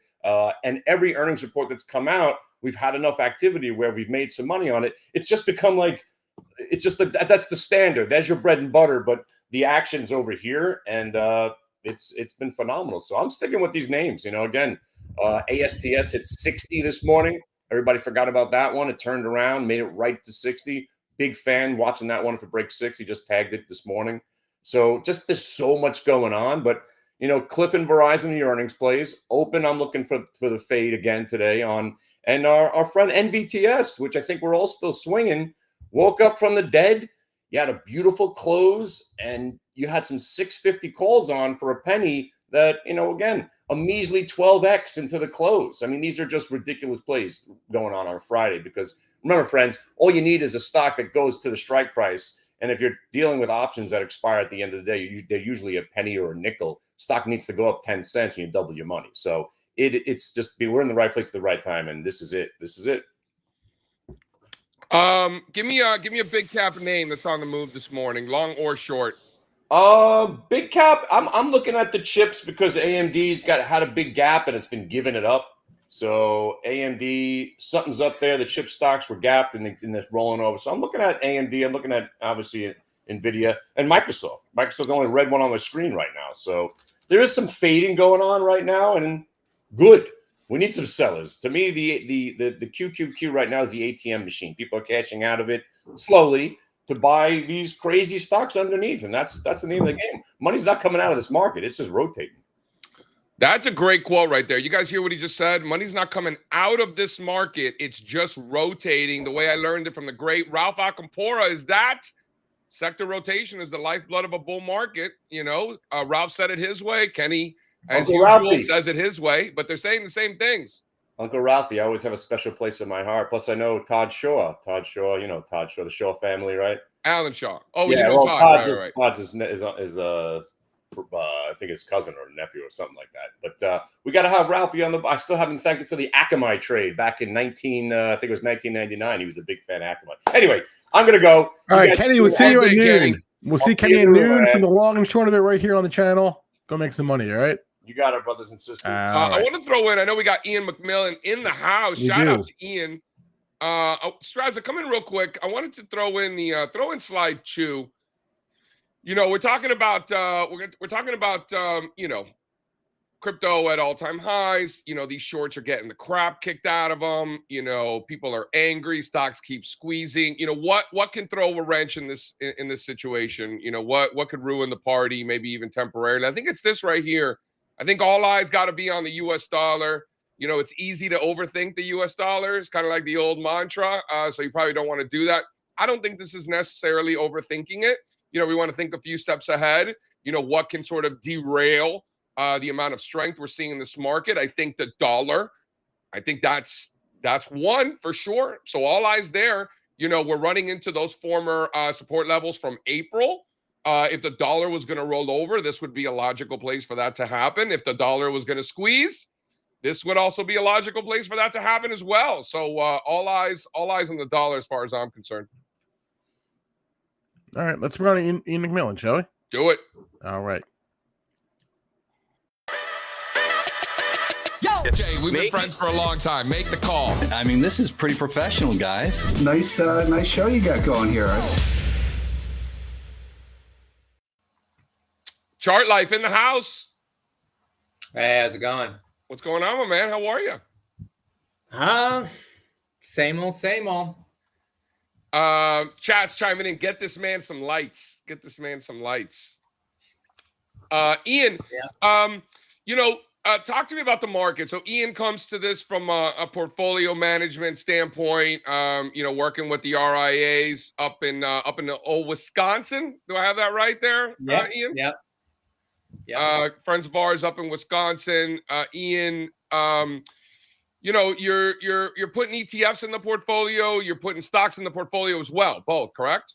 And every earnings report that's come out, we've had enough activity where we've made some money on it. It's just become like, that's the standard. That's your bread and butter, but the action's over here, and it's been phenomenal. So I'm sticking with these names. Again, ASTS hit 60 this morning. Everybody forgot about that one. It turned around, made it right to 60. Big fan watching that one. If it breaks 6, he just tagged it this morning. So just there's so much going on. But, Cliff and Verizon, the earnings plays. Open, I'm looking for the fade again today on. And our friend NVTS, which I think we're all still swinging, woke up from the dead. You had a beautiful close, and you had some 650 calls on for a penny that, again, a measly 12x into the close. I mean, these are just ridiculous plays going on Friday because remember, friends, all you need is a stock that goes to the strike price. And if you're dealing with options that expire at the end of the day, they're usually a penny or a nickel. Stock needs to go up 10 cents and you double your money. So it's just we're in the right place at the right time, and this is it. This is it. Give me a big cap name that's on the move this morning, long or short. Big cap. I'm looking at the chips because AMD's had a big gap and it's been giving it up. So AMD, something's up there. The chip stocks were gapped and it's rolling over. So I'm looking at AMD. I'm looking at obviously NVIDIA and Microsoft. Microsoft's the only red one on the screen right now. So there is some fading going on right now, and good. We need some sellers. To me, the QQQ right now is the ATM machine. People are cashing out of it slowly to buy these crazy stocks underneath, and that's the name of the game. Money's not coming out of this market; it's just rotating. That's a great quote right there. You guys hear what he just said? Money's not coming out of this market; it's just rotating. The way I learned it from the great Ralph Acampora is that sector rotation is the lifeblood of a bull market. Ralph said it his way. Kenny, as Uncle usual, Ralphie says it his way, but they're saying the same things. Uncle Ralphie, I always have a special place in my heart. Plus, I know Todd Shaw. Todd Shaw, Todd Shaw, the Shaw family, right? Alan Shaw. Oh, yeah, you know Todd. Todd's is I think his cousin or nephew or something like that. But we got to have Ralphie on the. I still haven't thanked him for the Akamai trade back in 1999. He was a big fan of Akamai. Anyway, I'm gonna go. All right, Kenny, we'll see you at noon. Kenny. We'll see Kenny at noon for the long and short of it right here on the channel. Go make some money, all right? You got it, brothers and sisters. I want to throw in, I know we got Ian McMillan in the house. Shout out to Ian. Strazza, come in real quick. I wanted to throw in slide 2. You know, we're talking about crypto at all-time highs. You know, these shorts are getting the crap kicked out of them. You know, people are angry. Stocks keep squeezing. You know, what can throw a wrench in this situation? You know, what could ruin the party, maybe even temporarily? I think it's this right here. I think all eyes got to be on the U.S. dollar. You know, it's easy to overthink the U.S. dollar. It's kind of like the old mantra. So you probably don't want to do that. I don't think this is necessarily overthinking it. You know, we want to think a few steps ahead. You know, what can sort of derail the amount of strength we're seeing in this market. I think the dollar, I think that's one for sure. So all eyes there. You know, we're running into those former support levels from April. If the dollar was going to roll over, this would be a logical place for that to happen. If the dollar was going to squeeze, this would also be a logical place for that to happen as well. So all eyes on the dollar as far as I'm concerned. All right, let's bring on Ian McMillan, shall we? Do it. All right. Jay, we've been friends for a long time. Make the call. I mean, this is pretty professional, guys. Nice show you got going here. Chart Life in the house. Hey, how's it going? What's going on, my man? How are you? Same old. Chat's chiming in. Get this man some lights. Ian, you know, talk to me about the market. So Ian comes to this from a portfolio management standpoint, you know, working with the RIAs up in the old Wisconsin. Do I have that right there, Ian? Yep. Friends of ours up in Wisconsin. Ian, you know, you're putting ETFs in the portfolio, you're putting stocks in the portfolio as well, both, correct?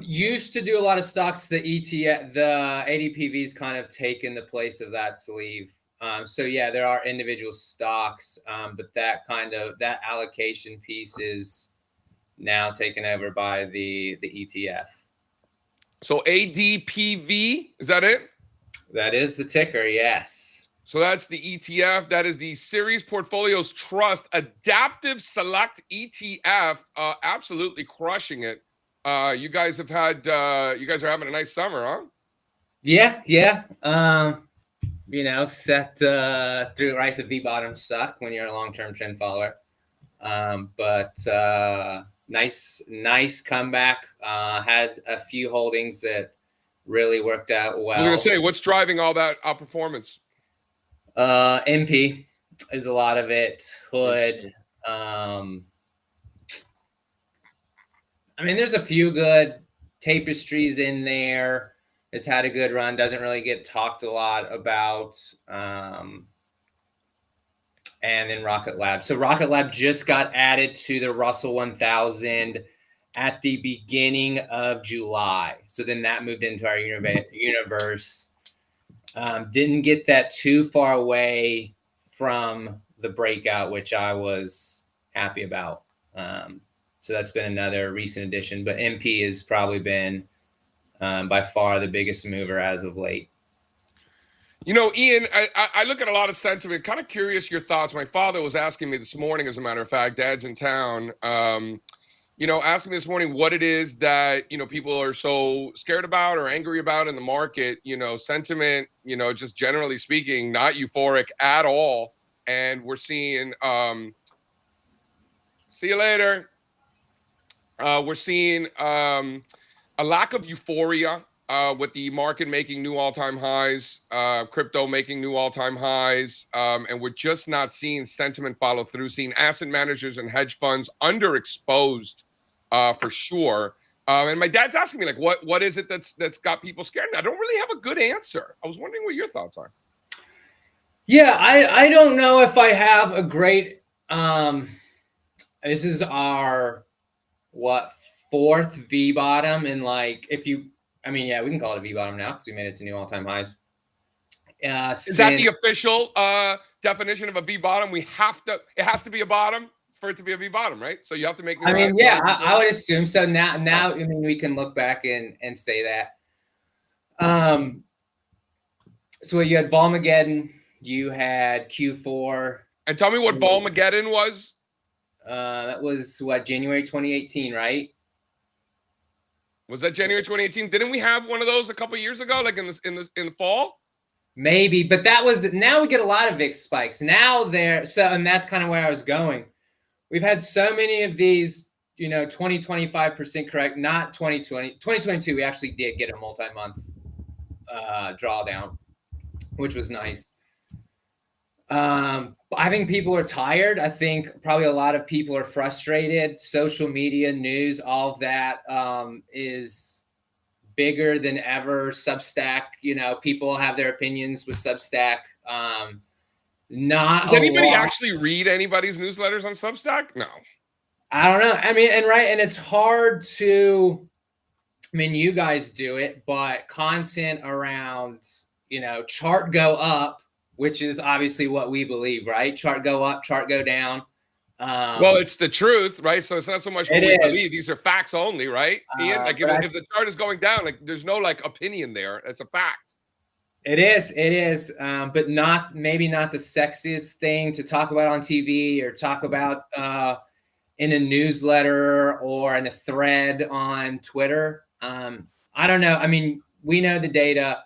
Used to do a lot of stocks. The ETF, the ADPV's kind of taken the place of that sleeve. So yeah, there are individual stocks, but that allocation piece is now taken over by the ETF. So ADPV, is that it? That is the ticker, yes. So that's the ETF. That is the Series Portfolios Trust Adaptive Select ETF. Absolutely crushing it. You guys are having a nice summer, huh? Yeah. You know, set through right. The V bottoms suck when you're a long-term trend follower. But nice comeback. Had a few holdings that really worked out well. I was gonna say, what's driving all that outperformance? MP is a lot of it. Hood. I mean, there's a few good tapestries in there. Has had a good run. Doesn't really get talked a lot about. And then Rocket Lab. So Rocket Lab just got added to the Russell 1000 at the beginning of July. So then that moved into our universe. Didn't get that too far away from the breakout, which I was happy about. So that's been another recent addition. But MP has probably been by far the biggest mover as of late. You know, Ian, I look at a lot of sentiment. Kind of curious your thoughts. My father was asking me this morning, as a matter of fact, Dad's in town, you know, asking me this morning what it is that, you know, people are so scared about or angry about in the market. You know, sentiment, you know, just generally speaking, not euphoric at all. And we're seeing, see you later. We're seeing a lack of euphoria with the market making new all-time highs, crypto making new all-time highs, and we're just not seeing sentiment follow through, seeing asset managers and hedge funds underexposed for sure. And my dad's asking me, like, what is it that's got people scared? And I don't really have a good answer. I was wondering what your thoughts are. Yeah, I don't know if I have a great this is our fourth V bottom, and like we can call it a V bottom now because we made it to new all-time highs. Is that the official definition of a V bottom? It has to be a bottom for it to be a V bottom, right? So you have to make. I would assume so. Now, I mean, we can look back and say that. So you had Volmageddon, you had Q4. And tell me what Volmageddon was. That was what, January 2018, right? Was that January 2018? Didn't we have one of those a couple years ago, like in the fall? Maybe, but that was now we get a lot of VIX spikes. Now and that's kind of where I was going. We've had so many of these, 20-25% correct, not 2020. 2022, we actually did get a multi-month drawdown, which was nice. I think people are tired. I think probably a lot of people are frustrated. Social media, news, all of that is bigger than ever. Substack, people have their opinions with Substack. Does anybody actually read anybody's newsletters on Substack? No. I don't know. I mean, and it's hard to, you guys do it, but content around, chart go up, which is obviously what we believe, right? Chart go up, chart go down. Well, it's the truth, right? So it's not so much what we believe. These are facts only, right, Ian? Like if the chart is going down, like there's no like opinion there. It's a fact. It is, but maybe not the sexiest thing to talk about on TV or talk about in a newsletter or in a thread on Twitter. I don't know. I mean, we know the data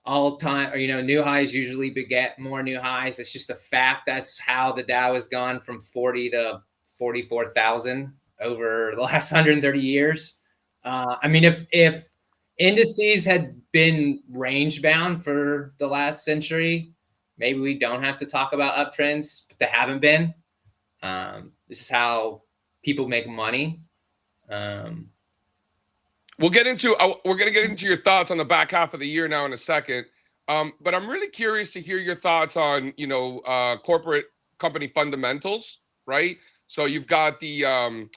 all time, or, new highs usually beget more new highs. It's just a fact. That's how the Dow has gone from 40 to 44,000 over the last 130 years. If indices had been range bound for the last century, maybe we don't have to talk about uptrends, but they haven't been. This is how people make money. We're going to get into your thoughts on the back half of the year now in a second. But I'm really curious to hear your thoughts on, corporate company fundamentals, right? So you've got the,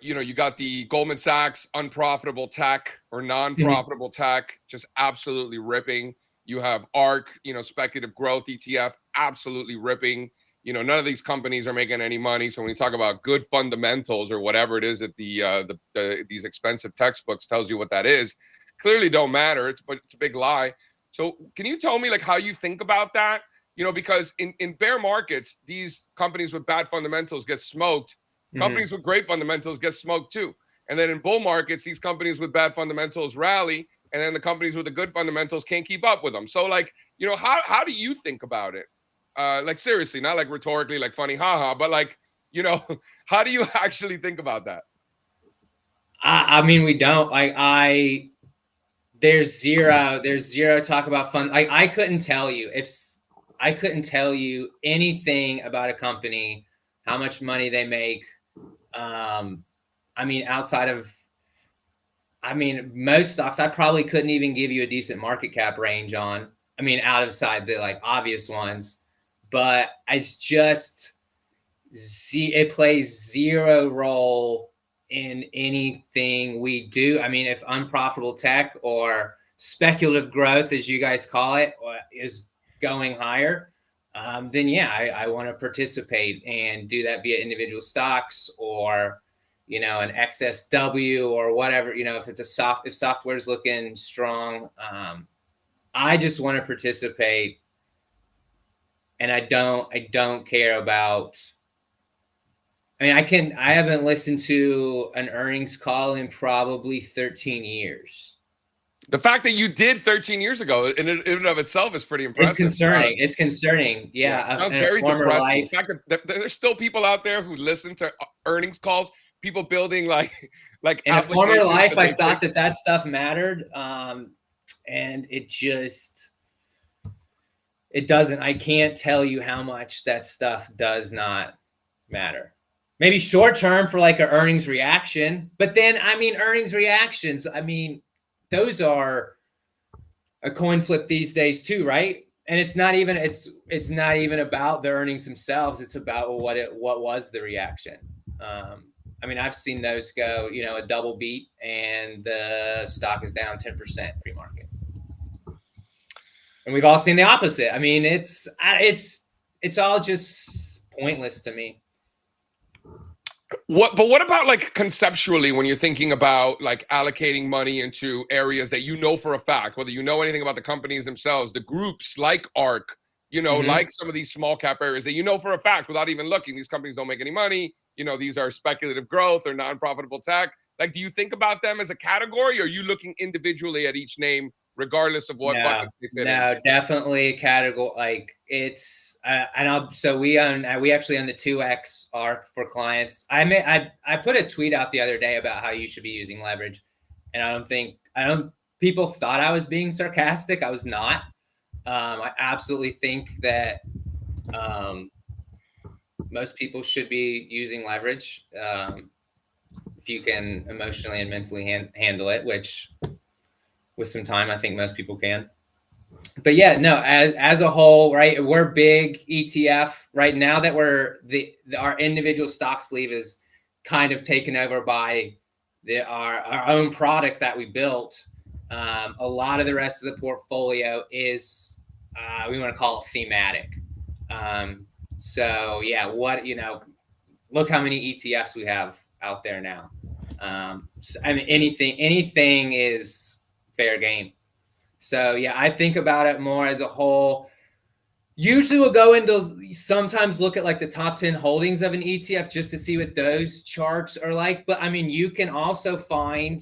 you got the Goldman Sachs unprofitable tech or non-profitable tech, just absolutely ripping. You have ARK, speculative growth ETF, absolutely ripping. None of these companies are making any money. So when you talk about good fundamentals or whatever it is that these expensive textbooks tells you what that is, clearly don't matter. It's a big lie. So can you tell me like how you think about that? Because in bear markets, these companies with bad fundamentals get smoked. Companies with great fundamentals get smoked too. And then in bull markets, these companies with bad fundamentals rally, and then the companies with the good fundamentals can't keep up with them. So like, how do you think about it? Like seriously, not like rhetorically, like funny, haha, but like, how do you actually think about that? We don't. There's zero talk about fun. I couldn't tell you anything about a company, how much money they make. Outside of, most stocks, I probably couldn't even give you a decent market cap range on. Outside the like obvious ones. But it plays zero role in anything we do. If unprofitable tech or speculative growth, as you guys call it, is going higher, then yeah, I want to participate and do that via individual stocks or, an XSW or whatever, if software's looking strong. I just want to participate. And I don't care about, I haven't listened to an earnings call in probably 13 years. The fact that you did 13 years ago in and of itself is pretty impressive. It's concerning. Yeah. It sounds very depressing. The fact that there's still people out there who listen to earnings calls, people building like in a former life, I thought that stuff mattered. And it doesn't. I can't tell you how much that stuff does not matter. Maybe short term for like an earnings reaction, but then earnings reactions, those are a coin flip these days too, right? And it's not even about the earnings themselves. It's about what was the reaction. I've seen those go, a double beat and the stock is down 10% pre-market. And we've all seen the opposite. It's all just pointless to me. What about like conceptually when you're thinking about like allocating money into areas that you know for a fact, whether you know anything about the companies themselves, the groups like ARC, like some of these small cap areas that you know for a fact without even looking, these companies don't make any money. These are speculative growth or non-profitable tech. Like, do you think about them as a category, or are you looking individually at each name regardless of what buckets they fit in? No, definitely a category. Like it's, so we actually own the 2X ARC for clients. I put a tweet out the other day about how you should be using leverage, and people thought I was being sarcastic. I was not. I absolutely think that most people should be using leverage if you can emotionally and mentally handle it, which with some time, I think most people can. But yeah, no, as a whole, right, we're big ETF right now that our individual stock sleeve is kind of taken over by our own product that we built. A lot of the rest of the portfolio is we want to call it thematic. So yeah, look how many ETFs we have out there now. I mean, anything is fair game. So yeah, I think about it more as a whole. Usually we'll go into sometimes look at like the top 10 holdings of an ETF just to see what those charts are like. But I mean, you can also find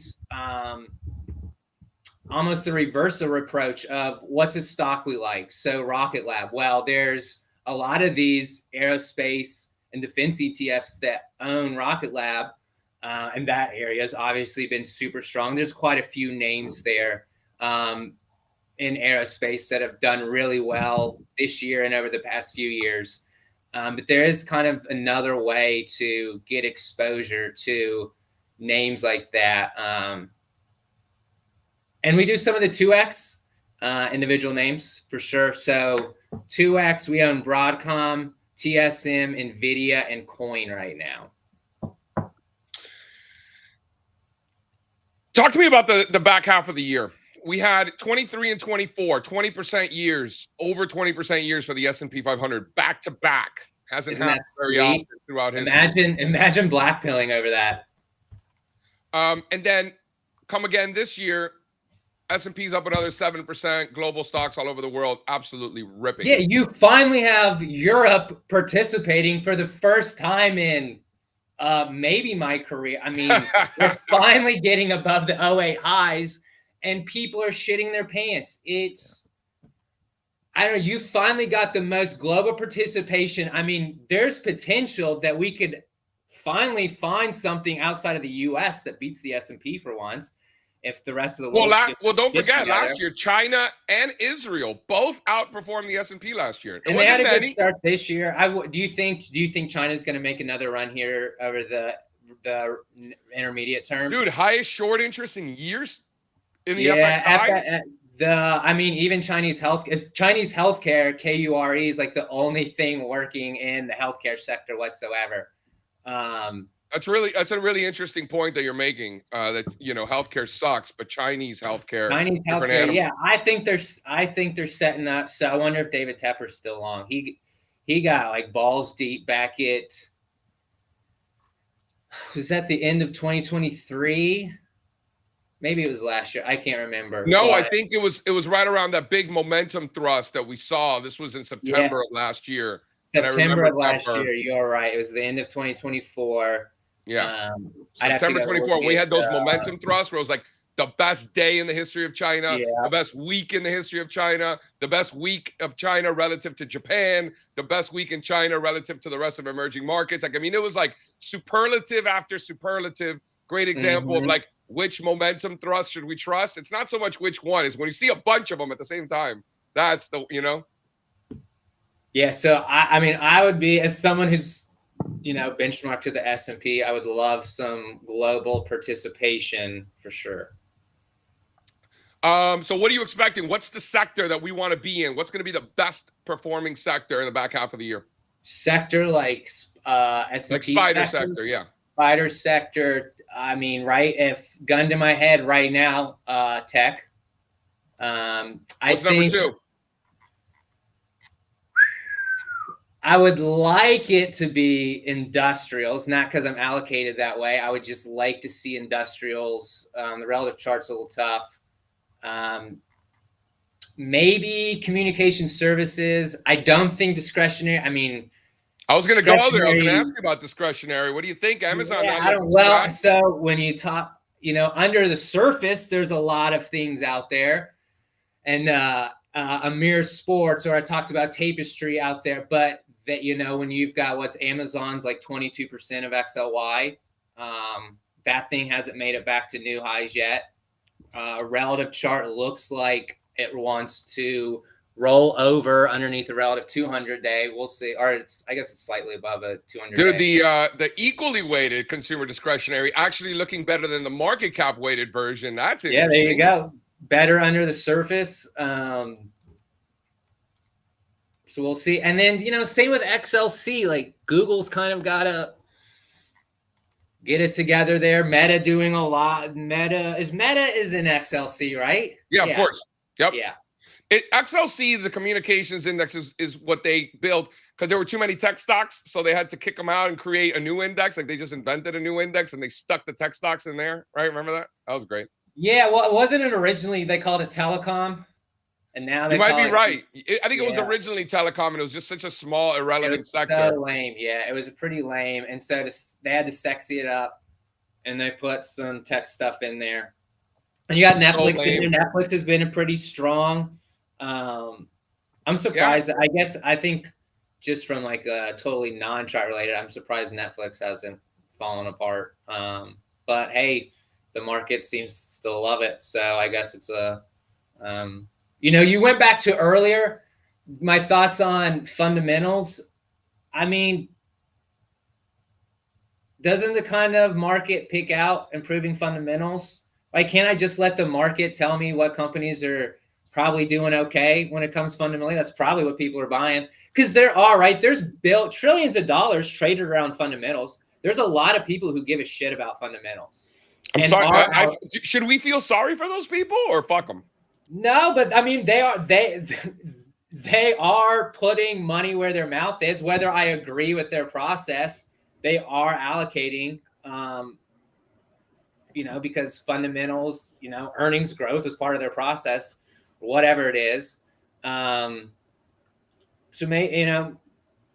almost the reversal approach of what's a stock we like. So Rocket Lab, well, there's a lot of these aerospace and defense ETFs that own Rocket Lab, and that area has obviously been super strong. There's quite a few names there in aerospace that have done really well this year and over the past few years. But there is kind of another way to get exposure to names like that. And we do some of the 2X individual names for sure. So 2X, we own Broadcom, TSM, NVIDIA, and Coin right now. Talk to me about the back half of the year. We had 23 and 24, 20% years, over 20% years for the S&P 500 back to back. Hasn't happened very often throughout history. Imagine blackpilling over that. And then come again this year, S&P's up another 7%. Global stocks all over the world absolutely ripping. Yeah, you finally have Europe participating for the first time in maybe my career. I mean, we're finally getting above the 08 highs, and people are shitting their pants. I don't know, you finally got the most global participation. I mean, there's potential that we could finally find something outside of the US that beats the S&P for once. If the rest of the world, well, don't forget, last year China and Israel both outperformed the S&P last year. And they had a good start this year. Do you think China's going to make another run here over the intermediate term? Dude, highest short interest in years in the FXI. I mean, even Chinese healthcare, KURE, is like the only thing working in the healthcare sector whatsoever. That's a really interesting point that you're making. That healthcare sucks, but Chinese healthcare. Yeah, I think they're setting up. So I wonder if David Tepper's still long. He got like balls deep back at, was that the end of 2023? Maybe it was last year. I can't remember. No, I think it was right around that big momentum thrust that we saw. This was in September of last year. September of last year. You're right. It was the end of 2024. Yeah. September 24. We had those momentum thrusts where it was like the best day in the history of China, the best week in the history of China, the best week of China relative to Japan, the best week in China relative to the rest of emerging markets. Like, I mean, it was like superlative after superlative. Great example of like, which momentum thrust should we trust? It's not so much which one. Is when you see a bunch of them at the same time. That's the, Yeah. So, I mean, I would be, as someone who's, benchmarked to the S&P, I would love some global participation for sure. So what are you expecting? What's the sector that we want to be in? What's going to be the best performing sector in the back half of the year? Sector like S&P like spider sector, yeah. Spider sector. I mean, right? If gun to my head right now, tech. What's number two? I would like it to be industrials, not because I'm allocated that way. I would just like to see industrials. The relative chart's a little tough. Maybe communication services. I don't think discretionary. I mean, I was going to go there. I was going to discretionary- ask you about discretionary. What do you think? Amazon Yeah, not I looking don't, too well, bad? so when you talk, under the surface, there's a lot of things out there, and Amir Sports, or I talked about Tapestry out there, but that when you've got what's Amazon's like 22% of XLY, that thing hasn't made it back to new highs yet. Relative chart looks like it wants to roll over underneath the relative 200-day. We'll see, or I guess it's slightly above a 200-day. Dude, the equally weighted consumer discretionary actually looking better than the market cap weighted version. That's interesting. Yeah, there you go. Better under the surface. So we'll see. And then, same with XLC. Like Google's kind of got to get it together there. Meta doing a lot. Meta is in XLC, right? Yeah, of course. Yep. Yeah. XLC, the communications index, is what they built because there were too many tech stocks. So they had to kick them out and create a new index. Like they just invented a new index and they stuck the tech stocks in there. Right? Remember that? That was great. Yeah. Well, wasn't it originally they called it telecom? And now they You might call be it, right. I think it was originally telecom and it was just such a small, irrelevant sector. So lame. Yeah. It was pretty lame. And so they had to sexy it up and they put some tech stuff in there. And you got Netflix in there. Netflix has been a pretty strong. I'm surprised. Yeah. I think just from like a totally non-chart related, I'm surprised Netflix hasn't fallen apart. But hey, the market seems to still love it. So I guess it's you went back to earlier, my thoughts on fundamentals. I mean, doesn't the kind of market pick out improving fundamentals? Like, can't I just let the market tell me what companies are probably doing okay when it comes fundamentally? That's probably what people are buying. Because there's built trillions of dollars traded around fundamentals. There's a lot of people who give a shit about fundamentals. I'm sorry. Should we feel sorry for those people or fuck them? No, but I mean, they are putting money where their mouth is. Whether I agree with their process, they are allocating, because fundamentals, earnings growth is part of their process, whatever it is. So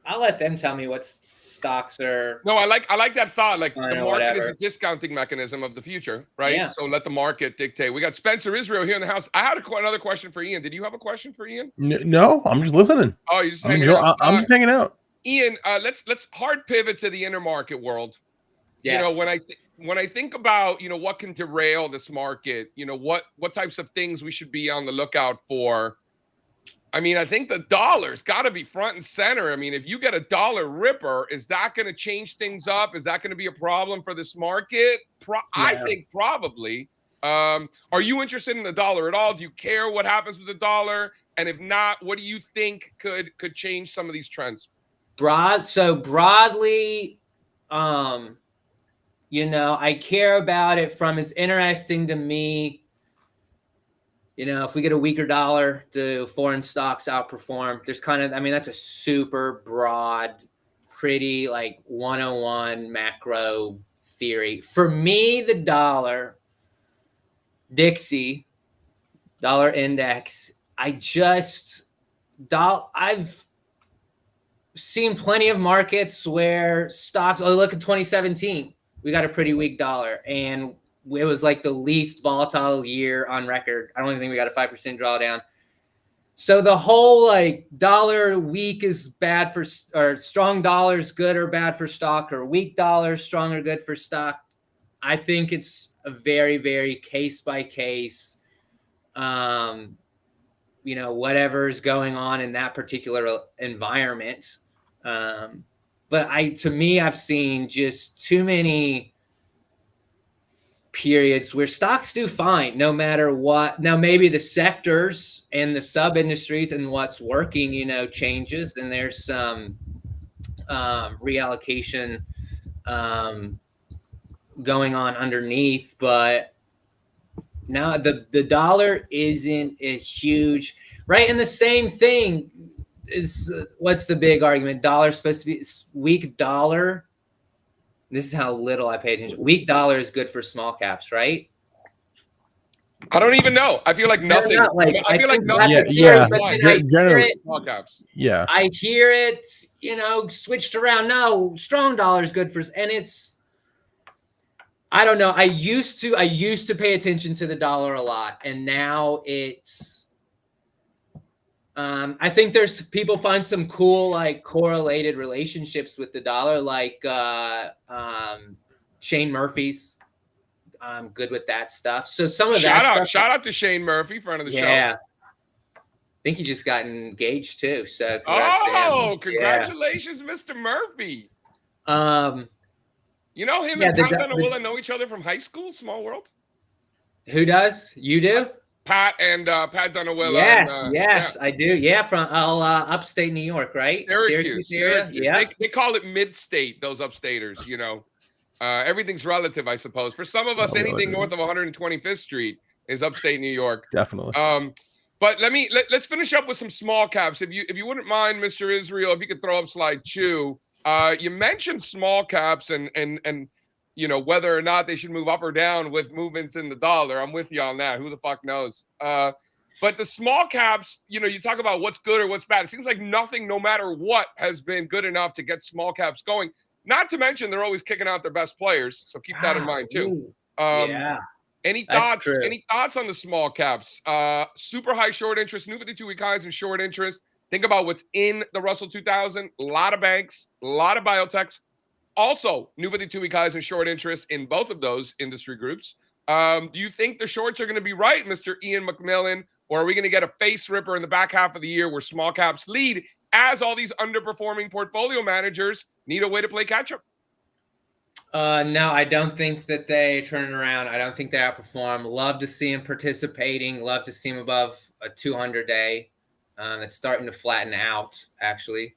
I'll let them tell me what stocks are. No, I like that thought. Like the market whatever. is a discounting mechanism of the future, right? Yeah. So let the market dictate. We got Spencer Israel here in the house. I had another question for Ian. Did you have a question for Ian? No, I'm just listening. Oh, you're just hanging out. I'm just hanging out. Ian, let's hard pivot to the intermarket world. Yes. When I think about what can derail this market, what types of things we should be on the lookout for. I mean, I think the dollar's got to be front and center. I mean, if you get a dollar ripper, is that going to change things up? Is that going to be a problem for this market? I think probably. Are you interested in the dollar at all? Do you care what happens with the dollar? And if not, what do you think could change some of these trends? Broadly, I care about it from, it's interesting to me. If we get a weaker dollar, do foreign stocks outperform? There's that's a super broad, pretty like 101 macro theory. For me, the dollar, Dixie, dollar index, I've seen plenty of markets where stocks, look at 2017, we got a pretty weak dollar and it was like the least volatile year on record. I don't even think we got a 5% drawdown. So the whole like dollar weak is bad for, or strong dollar is good or bad for stock, or weak dollar strong or good for stock. I think it's a very, very case by case, whatever's going on in that particular environment. But to me, I've seen just too many periods where stocks do fine no matter what. Now maybe the sectors and the sub industries and what's working changes, and there's some reallocation going on underneath, but now the dollar isn't a huge, right? And the same thing, what's the big argument? Dollar's supposed to be weak dollar. This is how little I pay attention. Weak dollar is good for small caps, right? I don't even know. I feel like nothing. No, like, I feel like think nothing. that's the Yeah, theory, but then yeah. I hear Generally, it. Small caps. Yeah. I hear it, switched around. No, strong dollar is good for, and it's, I don't know. I used to pay attention to the dollar a lot, and now it's, I think there's people find some cool, like, correlated relationships with the dollar, like Shane Murphy's. I'm good with that stuff. So some of that Shout out to Shane Murphy, friend of the show. Yeah. I think he just got engaged too. So congratulations, Mr. Murphy. You know him and Pat Donawilla know each other from high school, small world? Who does? You do? Pat Donawilla. Yes, I do. Yeah, from upstate New York, right? Syracuse. Yeah. They call it mid-state, those upstaters, everything's relative, I suppose. For some of us, anything north of 125th Street is upstate New York. Definitely. But let's finish up with some small caps. If you wouldn't mind, Mr. Israel, if you could throw up slide 2. You mentioned small caps and whether or not they should move up or down with movements in the dollar. I'm with you on that. Who the fuck knows? But the small caps, you talk about what's good or what's bad. It seems like nothing, no matter what, has been good enough to get small caps going. Not to mention they're always kicking out their best players, so keep that in mind too. Any thoughts? Any thoughts on the small caps? Super high short interest, new 52-week highs in short interest. Think about what's in the Russell 2000. A lot of banks, a lot of biotechs. Also, new 52-week highs in short interest in both of those industry groups. Do you think the shorts are going to be right, Mr. Ian McMillan, or are we going to get a face ripper in the back half of the year where small caps lead as all these underperforming portfolio managers need a way to play catch up? No, I don't think that they turn it around. I don't think they outperform. Love to see them participating. Love to see them above a 200-day. It's starting to flatten out, actually.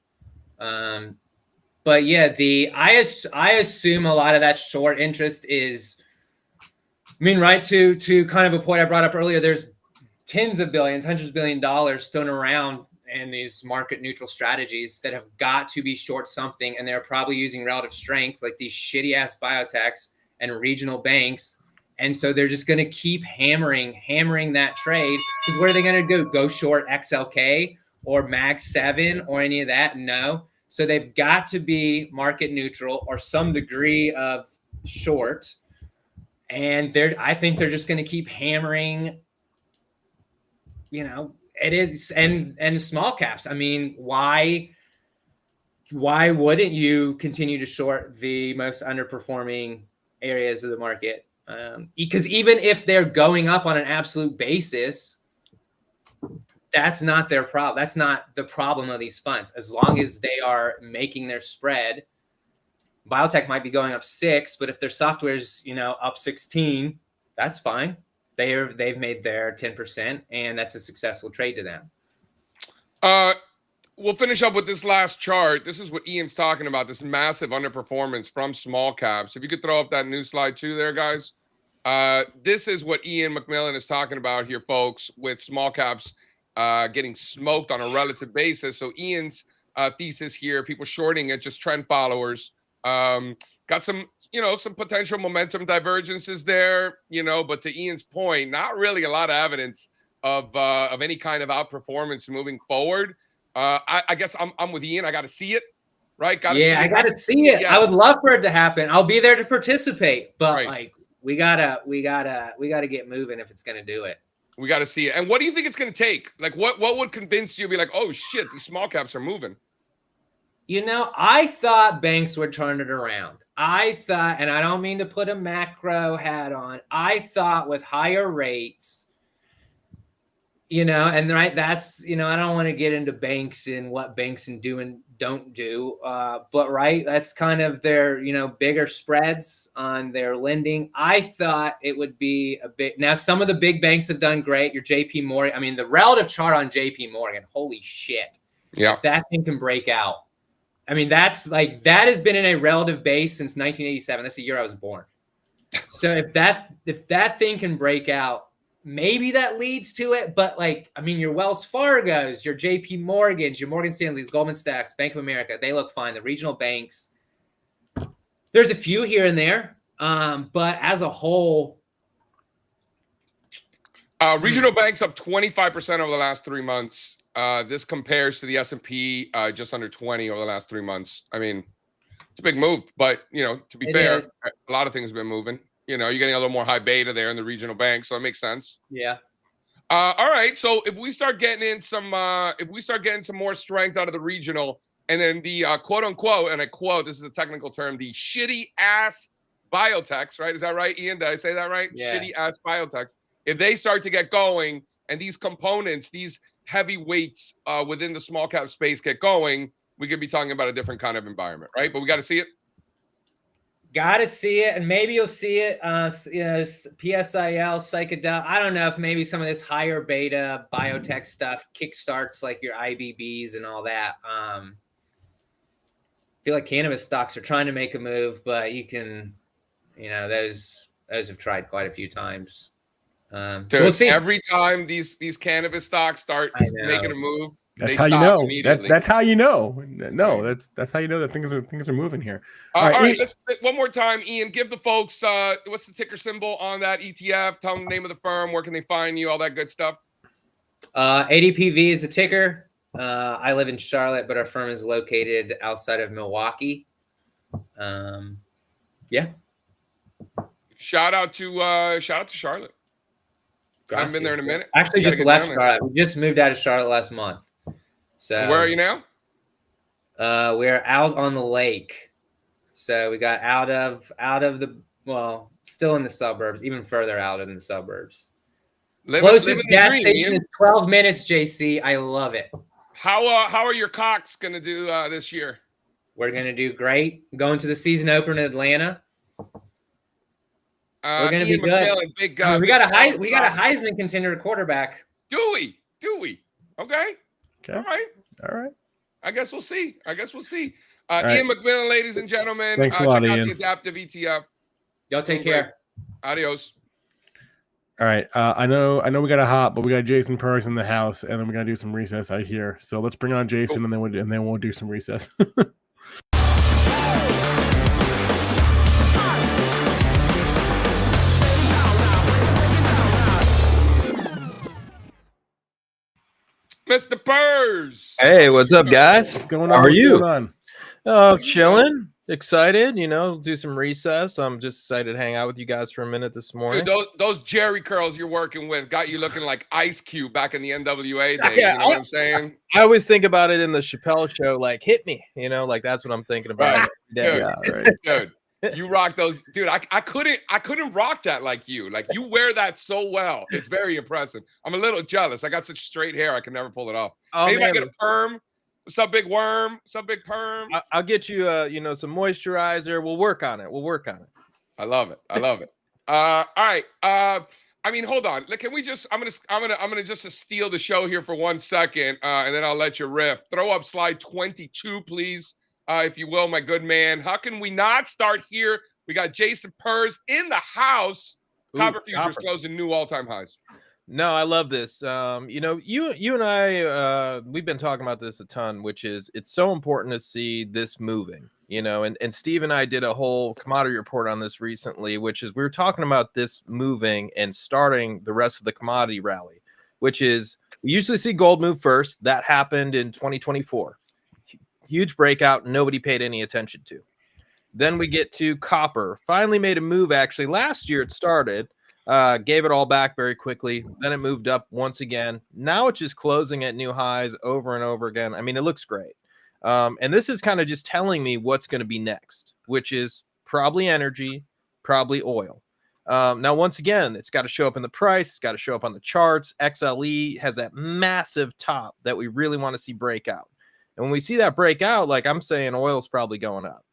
But yeah, I assume a lot of that short interest is, right, to kind of a point I brought up earlier, there's tens of billions, hundreds of $billions thrown around in these market neutral strategies that have got to be short something, and they're probably using relative strength like these shitty ass biotechs and regional banks. And so they're just going to keep hammering that trade, because where are they going to go short XLK or Mag 7 or any of that? No. So they've got to be market neutral or some degree of short. And I think they're just going to keep hammering, it is, and small caps. Why wouldn't you continue to short the most underperforming areas of the market? Because even if they're going up on an absolute basis, that's not their problem. That's not the problem of these funds. As long as they are making their spread, biotech might be going up 6, but if their software's up 16, that's fine. They've made their 10%, and that's a successful trade to them. We'll finish up with this last chart. This is what Ian's talking about, this massive underperformance from small caps. If you could throw up that new slide 2 there, guys. This is what Ian McMillan is talking about here, folks, with small caps getting smoked on a relative basis. So Ian's thesis here, people shorting it, just trend followers. Got some, some potential momentum divergences there, but to Ian's point, not really a lot of evidence of any kind of outperformance moving forward. I guess I'm with Ian. I got to see it, right? I got to see it. Yeah. I would love for it to happen. I'll be there to participate, but right. we gotta get moving if it's gonna do it. We got to see it. And what do you think it's going to take? Like, what would convince you to be like, oh shit, these small caps are moving? I thought banks would turn it around. I thought, and I don't mean to put a macro hat on, I thought with higher rates, and right, that's, I don't want to get into banks and what banks and do and don't do, but right, that's kind of their, bigger spreads on their lending. I thought it would be a bit. Now, some of the big banks have done great. Your JP Morgan, the relative chart on JP Morgan, holy shit. Yeah. If that thing can break out. That's like, that has been in a relative base since 1987. That's the year I was born. So if that thing can break out, maybe that leads to it, but like, I mean, your Wells Fargo's, your JP Morgan's, your Morgan Stanley's, Goldman Sachs, Bank of America, they look fine. The regional banks, there's a few here and there, but as a whole, regional banks up 25% over the last 3 months. This compares to the S&P just under 20 over the last 3 months. I mean, it's a big move, but to be fair, a lot of things have been moving. You're getting a little more high beta there in the regional bank, so it makes sense. Yeah. All right. So if we start getting in some, more strength out of the regional, and then the quote unquote, and I quote, this is a technical term, the shitty ass biotechs, right? Is that right, Ian? Did I say that right? Yeah. Shitty ass biotechs. If they start to get going, and these components, these heavyweights within the small cap space get going, we could be talking about a different kind of environment, right? But we got to see it. Got to see it, and maybe you'll see it. PSIL, psychedelic. I don't know if maybe some of this higher beta biotech stuff kickstarts like your IBBs and all that. I feel like cannabis stocks are trying to make a move, but you can, those have tried quite a few times. So we'll see. Every time these cannabis stocks start making a move, that's how you know. That's how you know. No, that's how you know that things are moving here. All right, let's one more time, Ian. Give the folks what's the ticker symbol on that ETF? Tell them the name of the firm. Where can they find you? All that good stuff. ADPV is the ticker. I live in Charlotte, but our firm is located outside of Milwaukee. Yeah. Shout out to Charlotte. I haven't been there in a minute. Actually, just left Charlotte. We just moved out of Charlotte last month. So where are you now? We're out on the lake. So we got out of still in the suburbs, even further out in the suburbs. Closest gas station is 12 minutes, JC. I love it. How are your Cocks going to do this year? We're going to do great. Going to the season opener in Atlanta. We're going to be good. We got a Heisman contender quarterback. Do we? Okay. All right. I guess we'll see. Right. Ian McMillan, ladies and gentlemen. Thanks a lot, check out Ian. the Adaptive ETF. Y'all take care. Adios. All right. I know we got a hot, but we got Jason Purse in the house, and then we got to do some recess, I hear. So let's bring on Jason, and then we'll do some recess. Mr. Purse. Hey, what's up, guys? What's going on? How are you? Going on? Chilling. Excited, do some recess. I'm just excited to hang out with you guys for a minute this morning. Dude, those Jerry curls you're working with got you looking like Ice Cube back in the NWA days. Yeah, you know what I'm saying? I always think about it in the Chappelle show, like hit me, like that's what I'm thinking about. Right. Dude, you rock those, dude. I couldn't rock that like you. Like you wear that so well. It's very impressive. I'm a little jealous. I got such straight hair, I can never pull it off. Maybe I get a perm. What's up, big worm? What's up, big perm? I'll get you some moisturizer. We'll work on it. I love it. All right. I mean, hold on. Can we just? I'm gonna just steal the show here for 1 second, and then I'll let you riff. Throw up slide 22, please, if you will, my good man. How can we not start here? We got Jason Purse in the house. Copper futures closing new all-time highs. No, I love this. You and I, we've been talking about this a ton, which is it's so important to see this moving, and Steve and I did a whole commodity report on this recently, which is we were talking about this moving and starting the rest of the commodity rally, which is we usually see gold move first. That happened in 2024. Huge breakout. Nobody paid any attention to. Then we get to copper. Finally made a move. Actually, last year it started. Gave it all back very quickly. Then it moved up once again. Now it's just closing at new highs over and over again. I mean, it looks great. And this is kind of just telling me what's going to be next, which is probably energy, probably oil. Now, once again, it's got to show up in the price. It's got to show up on the charts. XLE has that massive top that we really want to see break out. And when we see that break out, like I'm saying, oil's probably going up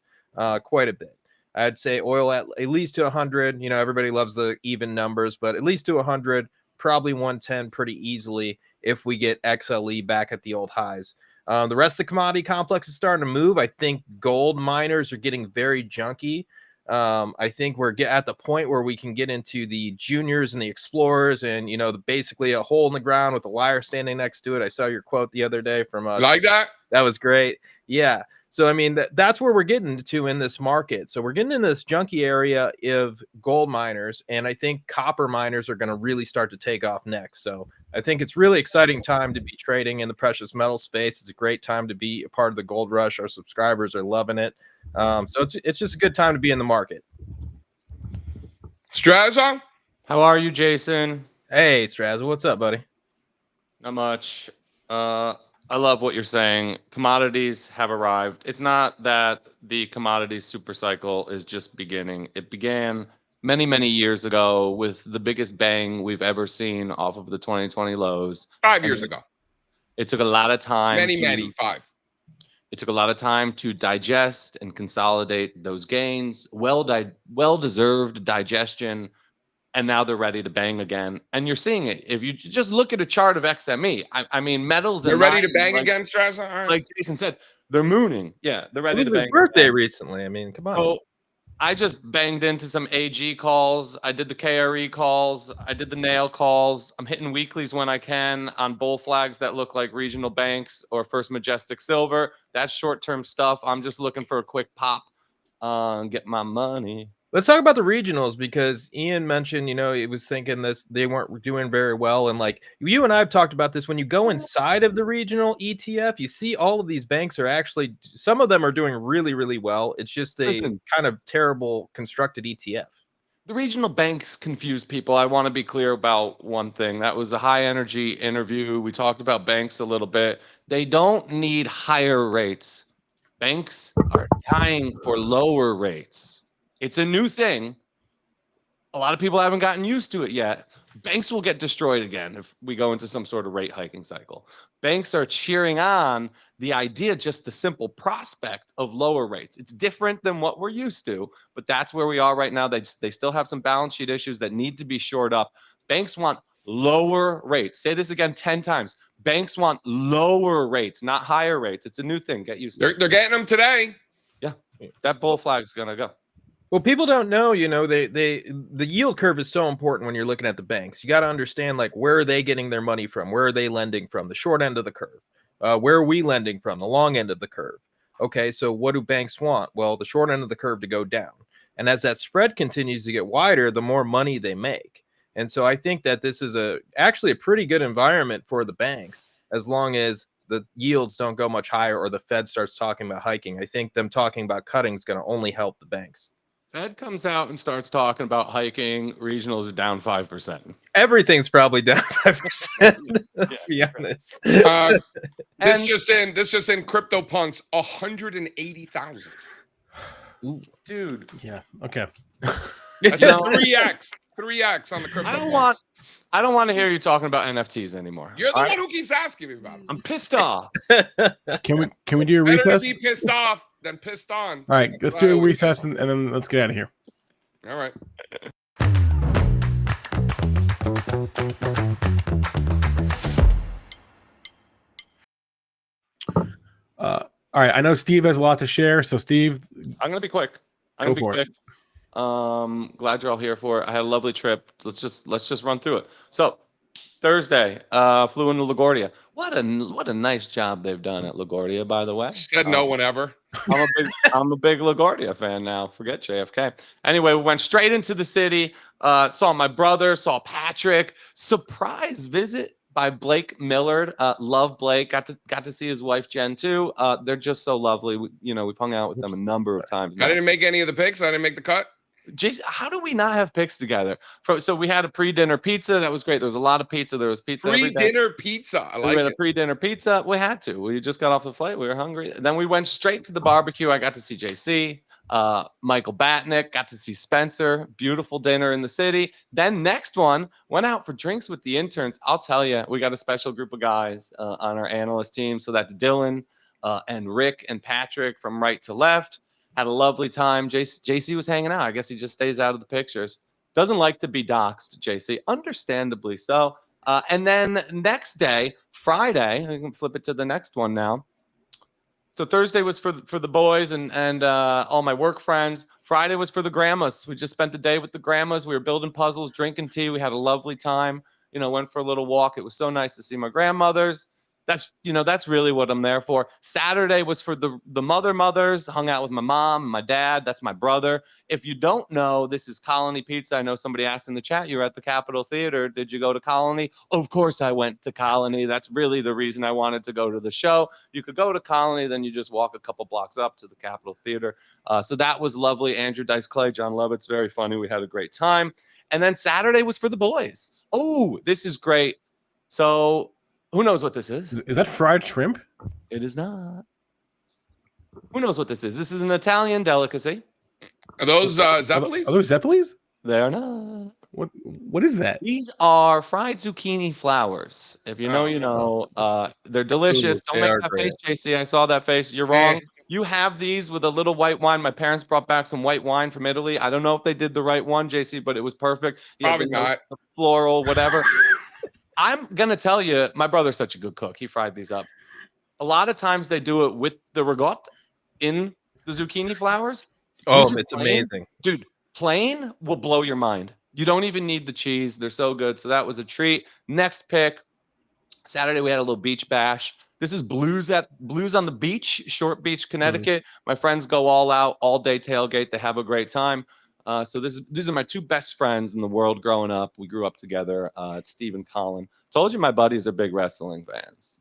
quite a bit. I'd say oil at least to 100. Everybody loves the even numbers, but at least to 100, probably 110 pretty easily if we get XLE back at the old highs. The rest of the commodity complex is starting to move. I think gold miners are getting very junky. I think we're at the point where we can get into the juniors and the explorers, and basically a hole in the ground with a wire standing next to it. I saw your quote the other day from Like that? That was great. Yeah. So I mean that's where we're getting to in this market. So we're getting in this junky area of gold miners, and I think copper miners are going to really start to take off next. So I think it's really exciting time to be trading in the precious metal space. It's a great time to be a part of the gold rush. Our subscribers are loving it. So it's just a good time to be in the market. Strazza? How are you, Jason? Hey, Strazza, what's up, buddy? Not much. I love what you're saying. Commodities have arrived. It's not that the commodities super cycle is just beginning. It began many, many years ago with the biggest bang we've ever seen off of the 2020 lows. 5 years ago. It took a lot of time. 5. It took a lot of time to digest and consolidate those gains. Well-deserved digestion. And now they're ready to bang again. And you're seeing it. If you just look at a chart of XME, I mean, metals. They're ready to bang again, Strazza? All right. Like Jason said, they're mooning. Yeah, they're ready to bang. Birthday recently. I mean, come on. So I just banged into some AG calls. I did the KRE calls. I did the nail calls. I'm hitting weeklies when I can on bull flags that look like regional banks or First Majestic Silver. That's short-term stuff. I'm just looking for a quick pop and get my money. Let's talk about the regionals, because Ian mentioned, he was thinking this, they weren't doing very well. And like you and I have talked about this, when you go inside of the regional ETF, you see all of these banks are actually, some of them are doing really, really well. It's just a kind of terrible constructed ETF. The regional banks confuse people. I want to be clear about one thing. That was a high energy interview. We talked about banks a little bit. They don't need higher rates. Banks are dying for lower rates. It's a new thing. A lot of people haven't gotten used to it yet. Banks will get destroyed again if we go into some sort of rate hiking cycle. Banks are cheering on the idea, just the simple prospect of lower rates. It's different than what we're used to, but that's where we are right now. They still have some balance sheet issues that need to be shored up. Banks want lower rates. Say this again 10 times. Banks want lower rates, not higher rates. It's a new thing. Get used to it. They're getting them today. Yeah, that bull flag's going to go. Well, people don't know, the yield curve is so important when you're looking at the banks. You got to understand, like, where are they getting their money from? Where are they lending from? The short end of the curve. Where are we lending from? The long end of the curve. Okay, so what do banks want? Well, the short end of the curve to go down. And as that spread continues to get wider, the more money they make. And so I think that this is actually a pretty good environment for the banks, as long as the yields don't go much higher or the Fed starts talking about hiking. I think them talking about cutting is going to only help the banks. Fed comes out and starts talking about hiking. Regionals are down 5%. Everything's probably down 5%. Let's be honest. This just in, CryptoPunks 180,000. Dude. Yeah. Okay. That's a 3x on the crypto. I don't want to hear you talking about NFTs anymore. You're the one who keeps asking me about them. I'm pissed off. Can we do a recess? Better be pissed off than pissed on. All right, let's do a recess and then let's get out of here. All right. All right, I know Steve has a lot to share, so Steve, I'm gonna be quick. Glad you're all here for it. I had a lovely trip. Let's just run through it. So Thursday, flew into LaGuardia. What a nice job they've done at LaGuardia, by the way. Said no one ever. I'm a big LaGuardia fan now. Forget JFK. Anyway, we went straight into the city. Saw my brother. Saw Patrick. Surprise visit by Blake Millard. Love Blake. Got to see his wife Jen too. They're just so lovely. We've hung out with them a number of times now. I didn't make any of the picks. I didn't make the cut. Jason, how do we not have picks together? So we had a pre-dinner pizza. That was great. There was a lot of pizza. There was pizza every day. Pre-dinner pizza. I like it. We had a pre-dinner pizza. We had to. We just got off the flight. We were hungry. Then we went straight to the barbecue. I got to see JC, Michael Batnick. Got to see Spencer. Beautiful dinner in the city. Then next one, went out for drinks with the interns. I'll tell you, we got a special group of guys on our analyst team. So that's Dylan and Rick and Patrick from right to left. Had a lovely time. JC was hanging out. I guess he just stays out of the pictures. Doesn't like to be doxxed, JC. Understandably so. And then next day, Friday, I can flip it to the next one now. So Thursday was for the boys and all my work friends. Friday was for the grandmas. We just spent the day with the grandmas. We were building puzzles, drinking tea. We had a lovely time. Went for a little walk. It was so nice to see my grandmothers. That's really what I'm there for. Saturday was for the mothers, hung out with my mom, my dad. That's my brother. If you don't know, this is Colony Pizza. I know somebody asked in the chat, you were at the Capitol Theater. Did you go to Colony? Of course I went to Colony. That's really the reason I wanted to go to the show. You could go to Colony, then you just walk a couple blocks up to the Capitol Theater. So that was lovely. Andrew Dice Clay, John Lovett's very funny. We had a great time. And then Saturday was for the boys. Oh, this is great. So who knows what this is? Is that fried shrimp? It is not. Who knows what this is? This is an Italian delicacy. Are those Zeppelis? Are those Zeppelis? They're not. What is that? These are fried zucchini flowers. If you know, you know. They're delicious. Don't make that face, JC. I saw that face. You're wrong. You have these with a little white wine. My parents brought back some white wine from Italy. I don't know if they did the right one, JC, but it was perfect. Probably not. Floral, whatever. I'm going to tell you, my brother's such a good cook. He fried these up. A lot of times they do it with the ricotta in the zucchini flowers. Oh, it's amazing. Dude, plain will blow your mind. You don't even need the cheese. They're so good. So that was a treat. Next pick, Saturday we had a little beach bash. This is Blues on the Beach, Short Beach, Connecticut. My friends go all out, all day tailgate. They have a great time. So these are my two best friends in the world growing up. We grew up together. Steve and Colin. Told you my buddies are big wrestling fans.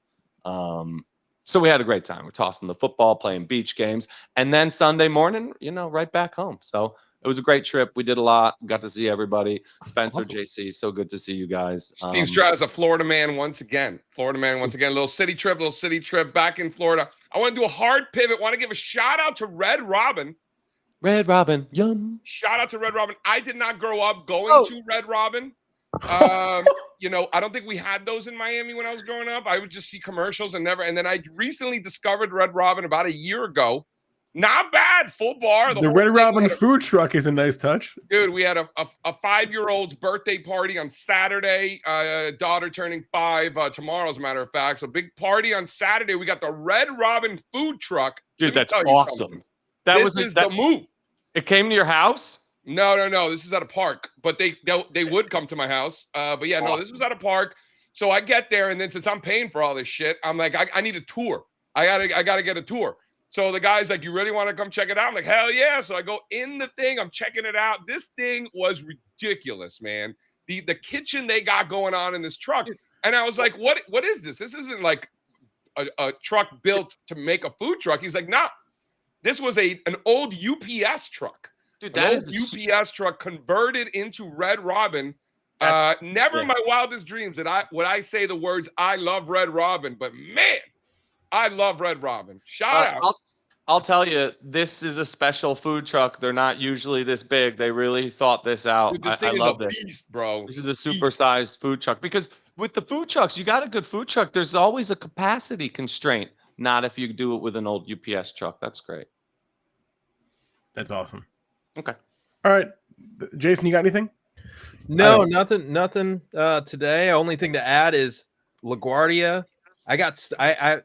So we had a great time. We're tossing the football, playing beach games. And then Sunday morning, right back home. So it was a great trip. We did a lot. Got to see everybody. Spencer, awesome. JC, so good to see you guys. Steve Strazza, Florida man once again. Little city trip back in Florida. I want to do a hard pivot. Want to give a shout out to Red Robin. Red Robin, yum. Shout out to Red Robin. I did not grow up going to Red Robin. I don't think we had those in Miami when I was growing up. I would just see commercials and then I recently discovered Red Robin about a year ago. Not bad, full bar. The Red Robin food truck is a nice touch. Dude, we had a 5-year-old's birthday party on Saturday. Daughter turning 5 tomorrow, as a matter of fact. So big party on Saturday. We got the Red Robin food truck. Dude, that's awesome. This is the move. It came to your house? No. This is at a park, but they would come to my house. But yeah, no, this was at a park. So I get there, and then since I'm paying for all this shit, I'm like, I need a tour. I gotta get a tour. So the guy's like, you really want to come check it out? I'm like, hell yeah. So I go in the thing. I'm checking it out. This thing was ridiculous, man. The kitchen they got going on in this truck. And I was like, what is this? This isn't like a truck built to make a food truck. He's like, nah. This was an old UPS truck. Dude, that is UPS truck converted into Red Robin. Never in my wildest dreams would I say the words, I love Red Robin. But man, I love Red Robin. Shout out. I'll tell you, this is a special food truck. They're not usually this big. They really thought this out. Dude, this thing I is love a this. beast, bro. This is a supersized food truck. Because with the food trucks, you got a good food truck. There's always a capacity constraint. Not if you do it with an old UPS truck. That's great. That's awesome. Okay. All right. Jason, you got anything? No, nothing today. Only thing to add is LaGuardia.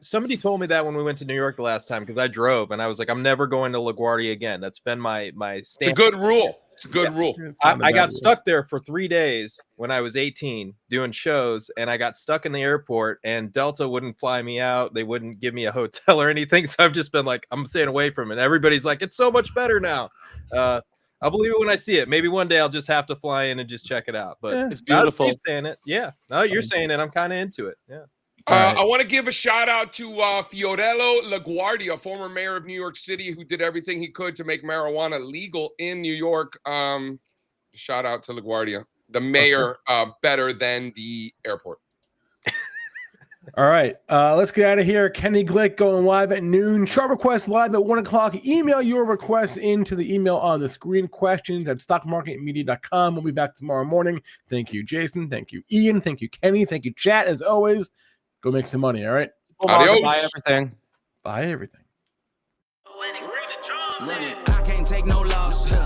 Somebody told me that when we went to New York the last time, because I drove and I was like, I'm never going to LaGuardia again. That's been my It's a good rule. It's a good rule. I got stuck there for 3 days when I was 18 doing shows, and I got stuck in the airport, and Delta wouldn't fly me out. They wouldn't give me a hotel or anything. So I've just been like, I'm staying away from it. Everybody's like, it's so much better now. I'll believe it when I see it. Maybe one day I'll just have to fly in and just check it out. But it's beautiful. Saying it. Yeah. No, you're saying it. I'm kind of into it. Yeah. I want to give a shout out to Fiorello LaGuardia, former mayor of New York City, who did everything he could to make marijuana legal in New York. Shout out to LaGuardia, the mayor, better than the airport. All right, let's get out of here. Kenny Glick going live at noon. Short request live at 1 o'clock. Email your requests into the email on the screen. Questions at stockmarketmedia.com. We'll be back tomorrow morning. Thank you, Jason. Thank you, Ian. Thank you, Kenny. Thank you, chat. As always, go make some money. All right. Adios. Buy everything. Buy everything. I can't take no loss.